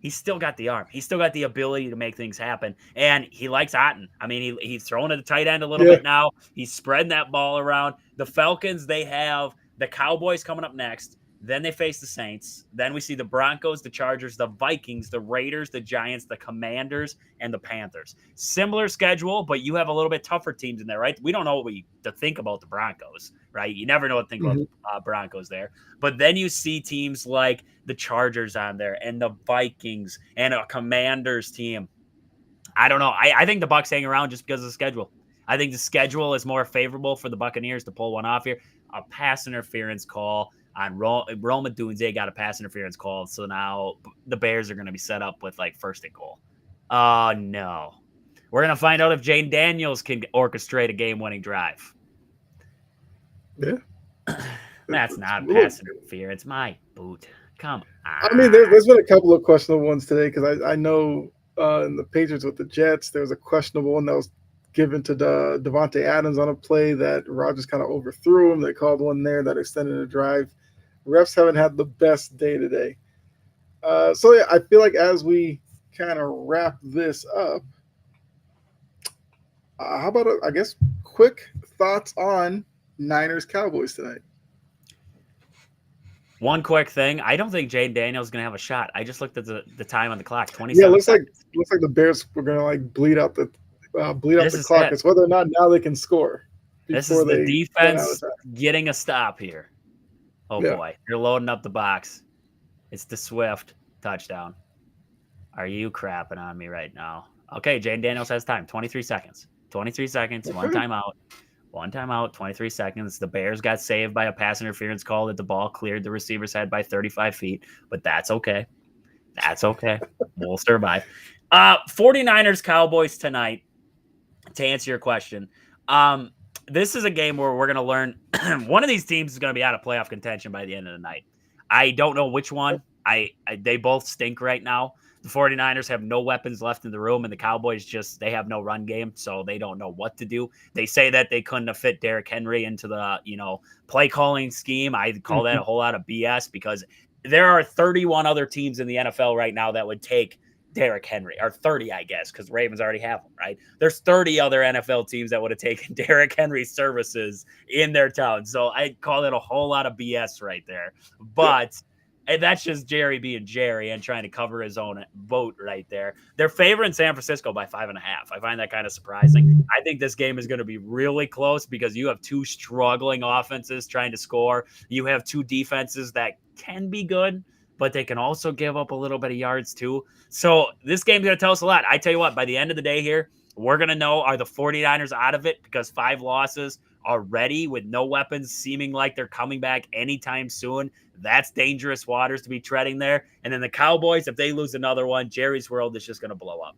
he's still got the arm. He's still got the ability to make things happen. And he likes Otten. I mean, he's throwing at the tight end a little bit now. He's spreading that ball around. The Falcons, they have the Cowboys coming up next. Then they face the Saints. Then we see the Broncos, the Chargers, the Vikings, the Raiders, the Giants, the Commanders, and the Panthers. Similar schedule, but you have a little bit tougher teams in there, right? We don't know what to think about the Broncos, right? You never know what to think about the Broncos there. But then you see teams like the Chargers on there and the Vikings and a Commanders team. I don't know. I think the Bucs hang around just because of the schedule. I think the schedule is more favorable for the Buccaneers to pull one off here. A pass interference call on Roma Dunze got a pass interference call, so now the Bears are going to be set up with, like, first and goal. Oh, no. We're going to find out if Jane Daniels can orchestrate a game-winning drive. Yeah. That's not pass interference. My boot. Come on. I mean, there's been a couple of questionable ones today because I know in the Patriots with the Jets, there was a questionable one that was given to Devontae Adams on a play that Rodgers kind of overthrew him. They called one there that extended a drive. Refs haven't had the best day today. So, yeah, I feel like as we kind of wrap this up, how about, I guess, quick thoughts on Niners-Cowboys tonight? One quick thing. I don't think Jane Daniels is going to have a shot. I just looked at the time on the clock, 27 seconds. Looks like the Bears were going to, like, bleed out the clock. It's whether or not now they can score. This is the defense getting a stop here. Oh, boy. You're loading up the box. It's the Swift touchdown. Are you crapping on me right now? Okay, Jane Daniels has time. 23 seconds. 23 seconds. One timeout. One timeout, 23 seconds. The Bears got saved by a pass interference call that the ball cleared the receiver's head by 35 feet, but that's okay. That's okay. We'll survive. 49ers Cowboys tonight. To answer your question, um, this is a game where we're going to learn one of these teams is going to be out of playoff contention by the end of the night. I don't know which one. They both stink right now. The 49ers have no weapons left in the room, and the Cowboys they have no run game, so they don't know what to do. They say that they couldn't have fit Derrick Henry into the, play calling scheme. I call that a whole lot of BS because there are 31 other teams in the NFL right now that would take Derrick Henry, or 30, I guess, because Ravens already have him, right? There's 30 other NFL teams that would have taken Derrick Henry's services in their town. So I call it a whole lot of BS right there. But and that's just Jerry being Jerry and trying to cover his own vote right there. They're favoring San Francisco by 5.5. I find that kind of surprising. I think this game is going to be really close because you have two struggling offenses trying to score. You have two defenses that can be good, but they can also give up a little bit of yards too. So this game's going to tell us a lot. I tell you what, by the end of the day here, we're going to know, are the 49ers out of it because 5 losses already with no weapons, seeming like they're coming back anytime soon. That's dangerous waters to be treading there. And then the Cowboys, if they lose another one, Jerry's world is just going to blow up.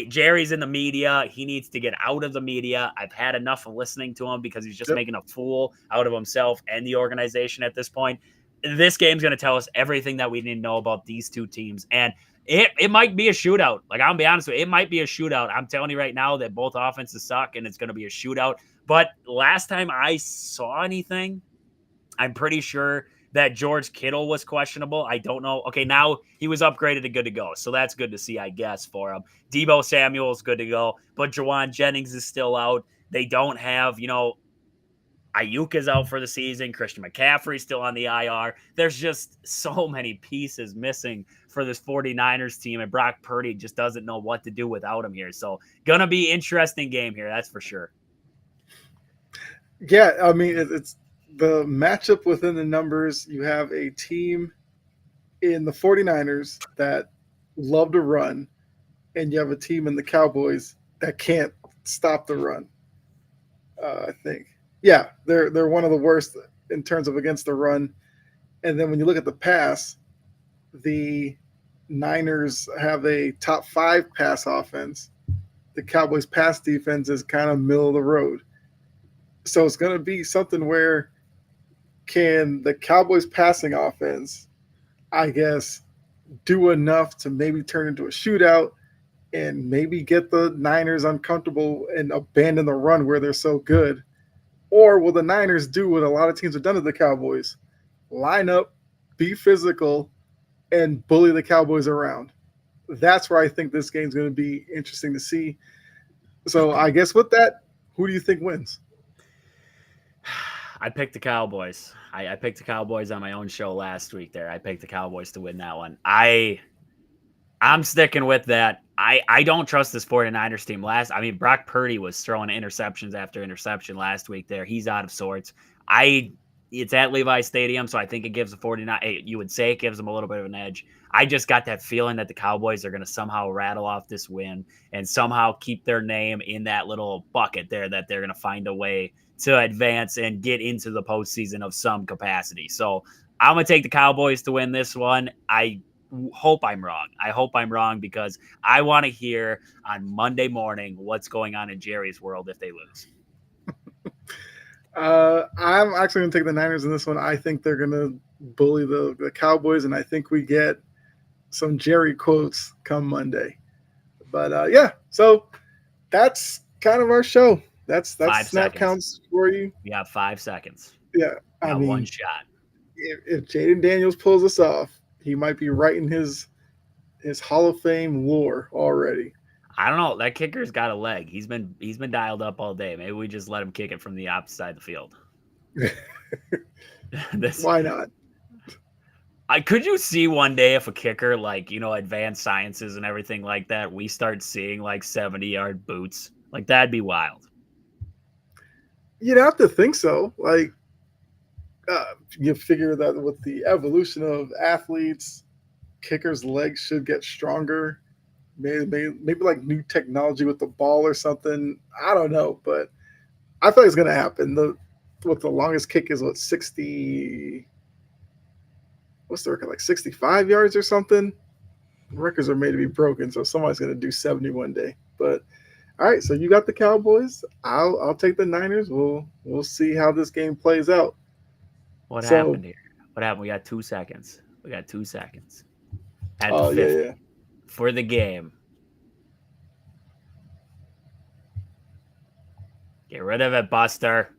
Jerry's in the media. He needs to get out of the media. I've had enough of listening to him because he's just making a fool out of himself and the organization at this point. This game's going to tell us everything that we need to know about these two teams. And it might be a shootout. Like, I'll be honest with you, it might be a shootout. I'm telling you right now that both offenses suck, and it's going to be a shootout. But last time I saw anything, I'm pretty sure that George Kittle was questionable. I don't know. Okay, now he was upgraded to good to go. So that's good to see, I guess, for him. Deebo Samuel's good to go. But Jawan Jennings is still out. They don't have, Ayuk is out for the season. Christian McCaffrey's still on the IR. There's just so many pieces missing for this 49ers team, and Brock Purdy just doesn't know what to do without him here. So going to be interesting game here, that's for sure. Yeah, I mean, it's the matchup within the numbers. You have a team in the 49ers that love to run, and you have a team in the Cowboys that can't stop the run. I think. Yeah, they're one of the worst in terms of against the run. And then when you look at the pass, the Niners have a top 5 pass offense. The Cowboys' pass defense is kind of middle of the road. So it's going to be something where can the Cowboys' passing offense, I guess, do enough to maybe turn into a shootout and maybe get the Niners uncomfortable and abandon the run where they're so good? Or will the Niners do what a lot of teams have done to the Cowboys? Line up, be physical, and bully the Cowboys around. That's where I think this game's going to be interesting to see. So I guess with that, who do you think wins? I picked the Cowboys. I picked the Cowboys on my own show last week there. I picked the Cowboys to win that one. I'm sticking with that. I don't trust this 49ers team. Brock Purdy was throwing interceptions after interception last week there. He's out of sorts. It's at Levi Stadium, so I think it gives the 49ers, you would say it gives them a little bit of an edge. I just got that feeling that the Cowboys are going to somehow rattle off this win and somehow keep their name in that little bucket there, that they're going to find a way to advance and get into the postseason of some capacity. So I'm going to take the Cowboys to win this one. I hope I'm wrong. I hope I'm wrong because I want to hear on Monday morning what's going on in Jerry's world if they lose. I'm actually going to take the Niners in this one. I think they're going to bully the Cowboys, and I think we get some Jerry quotes come Monday. But yeah, so that's kind of our show. That's snap counts for you. We have 5 seconds. Yeah, I mean, one shot. If Jaden Daniels pulls us off, he might be writing his Hall of Fame lore already. I don't know. That kicker's got a leg. He's been dialed up all day. Maybe we just let him kick it from the opposite side of the field. Why not? Could you see one day if a kicker, advanced sciences and everything like that, we start seeing 70-yard boots? That'd be wild. You'd have to think so. You figure that with the evolution of athletes, kickers' legs should get stronger. Maybe new technology with the ball or something. I don't know, but I feel like it's gonna happen. The longest kick is what 60. What's the record? Like 65 yards or something. Records are made to be broken, so somebody's gonna do 70 one day. But all right, so you got the Cowboys. I'll take the Niners. We'll see how this game plays out. What So, happened here? What happened? We got 2 seconds. We got 2 seconds at the oh yeah, 50 yeah. for the game. Get rid of it, Buster.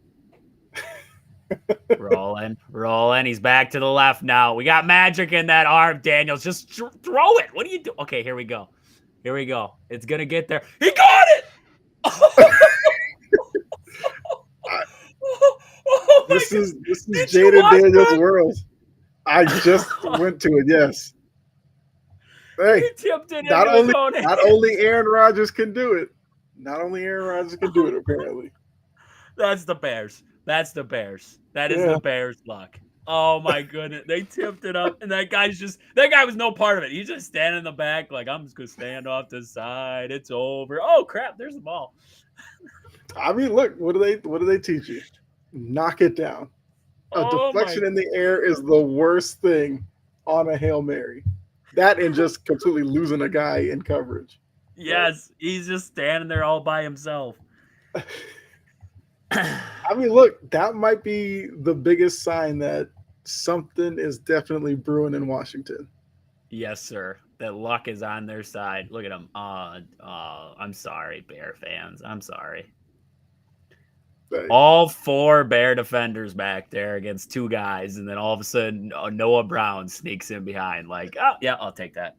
Rolling. He's back to the left now. We got magic in that arm, Daniels. Just throw it. What do you do? Okay, here we go. It's gonna get there. He got it. Oh my This is Did you Jaden watch Daniels' that? world. I just went to it. Yes. Hey, He tipped it not into his only own not hand. only Aaron Rodgers can do it. Not only Aaron Rodgers can do it. Apparently. That's the Bears. That is Yeah. the Bears' luck. Oh my goodness. They tipped it up, and that guy was no part of it. He's just standing in the back, like, I'm just gonna stand off to the side. It's over. Oh crap, there's the ball. I mean, look, what do they teach you? Knock it down. A Oh my deflection in the air is the worst thing on a Hail Mary. That and just completely losing a guy in coverage. yes, he's just standing there all by himself. I mean, look, that might be the biggest sign that something is definitely brewing in Washington. Yes, sir. That luck is on their side. Look at them. I'm sorry, Bear fans. I'm sorry. Like, All four Bear defenders back there against two guys, and then all of a sudden Noah Brown sneaks in behind. Like, oh yeah, I'll take that.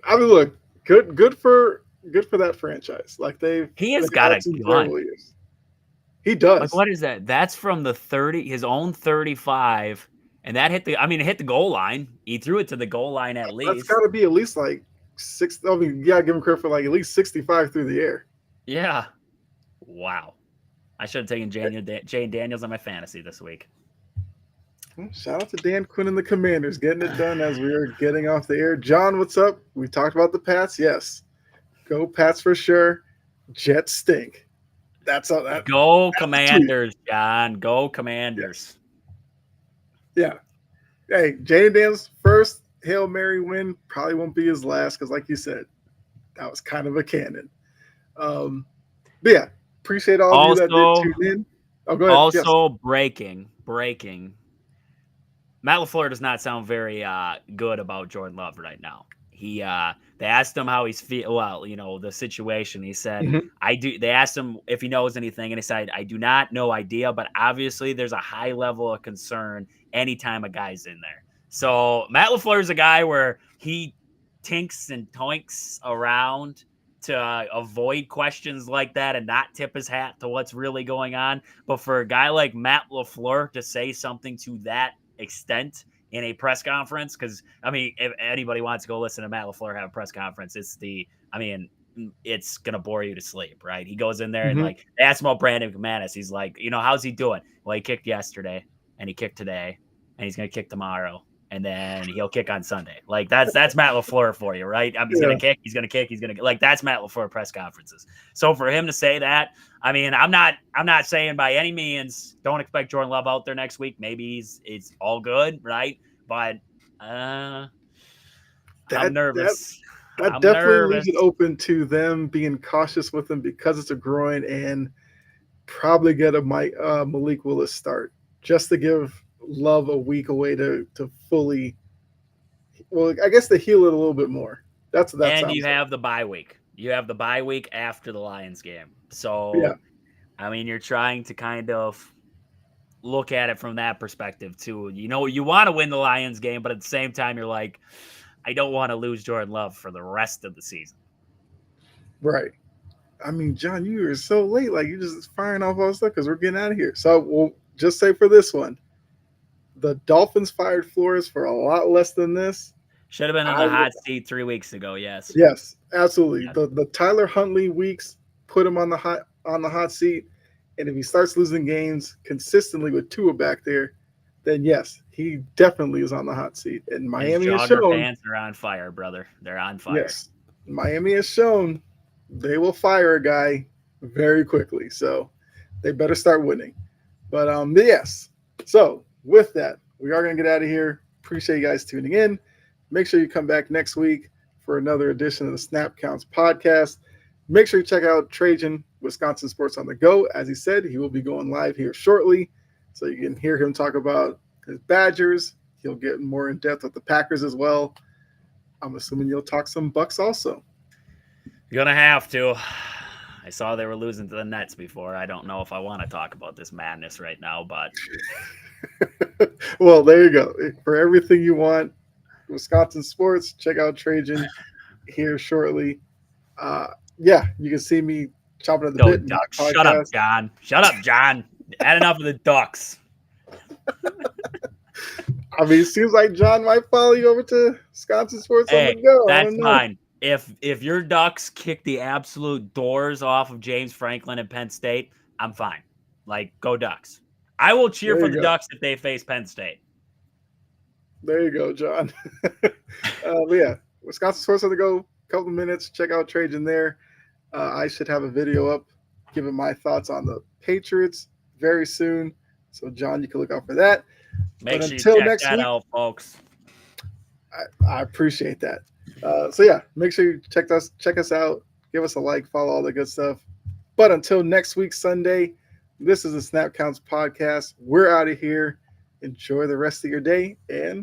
I mean, look, good for that franchise. Like He has they've got had a some gun. terrible years. He Like, does. what is that? That's from the 30, his own 35, and that hit it hit the goal line. He threw it to the goal line at That's least. got to be at least like six. I mean, you gotta give him credit for like at least 65 through the air. Yeah. Wow. I should have taken Jane Daniels on my fantasy this week. Well, shout out to Dan Quinn and the Commanders getting it done as we are getting off the air. John, what's up? We talked about the Pats. Yes, go Pats for sure. Jets stink. That's all. Go Commanders, John. Go Commanders. Yeah. Hey, Jaden Daniels' first Hail Mary win probably won't be his last because, like you said, that was kind of a cannon. But yeah, appreciate all of you that did tune in. Oh, go ahead. Also, breaking. Matt LaFleur does not sound very good about Jordan Love right now. They asked him how he's feel. Well, the situation. He said, Mhm. They asked him if he knows anything, and he said, I do not, no idea. But obviously, there's a high level of concern anytime a guy's in there. So Matt LaFleur is a guy where he tinks and toinks around to avoid questions like that and not tip his hat to what's really going on. But for a guy like Matt LaFleur to say something to that extent in a press conference, because I mean, if anybody wants to go listen to Matt LaFleur have a press conference, it's gonna bore you to sleep, right? He goes in there and Mhm. like they ask him about Brandon McManus. He's like, how's he doing? Well, he kicked yesterday and he kicked today and he's gonna kick tomorrow and then he'll kick on Sunday. Like that's Matt LaFleur for you, right? He's gonna kick, he's gonna like that's Matt LaFleur press conferences. So for him to say that, I mean, I'm not saying by any means don't expect Jordan Love out there next week. Maybe it's all good, right? But I'm nervous. That definitely leaves it open to them being cautious with him because it's a groin and probably get a Malik Willis start just to give Love a week away to fully. Well, I guess to heal it a little bit more. That and you sounds have the bye week. You have the bye week after the Lions game. So, yeah. I mean, you're trying to kind of look at it from that perspective too. You want to win the Lions game, but at the same time, you're like, I don't want to lose Jordan Love for the rest of the season. Right. I mean, John, you are so late. Like you're just firing off all stuff because we're getting out of here. So we'll just say for this one, the Dolphins fired Flores for a lot less than this. Should have been in the hot seat 3 weeks ago. Yes. Yes, absolutely. Yes. The Tyler Huntley weeks put him on the hot seat, and if he starts losing games consistently with Tua back there, then yes, he definitely is on the hot seat. And Miami His has jogger shown pants are on fire, brother. They're on fire. yes, Miami has shown they will fire a guy very quickly. So they better start winning. But yes. So with that, we are going to get out of here. Appreciate you guys tuning in. Make sure you come back next week for another edition of the Snap Counts podcast. Make sure you check out Trajan, Wisconsin Sports on the Go. As he said, he will be going live here shortly. So you can hear him talk about his Badgers. He'll get more in depth with the Packers as well. I'm assuming you'll talk some Bucks also. You're going to have to. I saw they were losing to the Nets before. I don't know if I want to talk about this madness right now, but. Well, there you go. For everything you want, Wisconsin Sports, check out Trajan here shortly. Yeah, you can see me chopping at the bit. Ducks. Shut up, John. Shut up, John. Had enough of the Ducks. I mean, it seems like John might follow you over to Wisconsin Sports on the Go. That's fine. If your Ducks kick the absolute doors off of James Franklin and Penn State, I'm fine. Like, go Ducks. I will cheer for the Ducks if they face Penn State. There you go, John. But yeah, Wisconsin Sports on the Go. Couple of minutes. Check out Trajan there. I should have a video up giving my thoughts on the Patriots very soon. So, John, you can look out for that. Make sure you check that out, folks. I appreciate that. So, yeah, make sure you check us out. Give us a like, follow all the good stuff. But until next week, Sunday, this is the Snap Counts podcast. We're out of here. Enjoy the rest of your day, and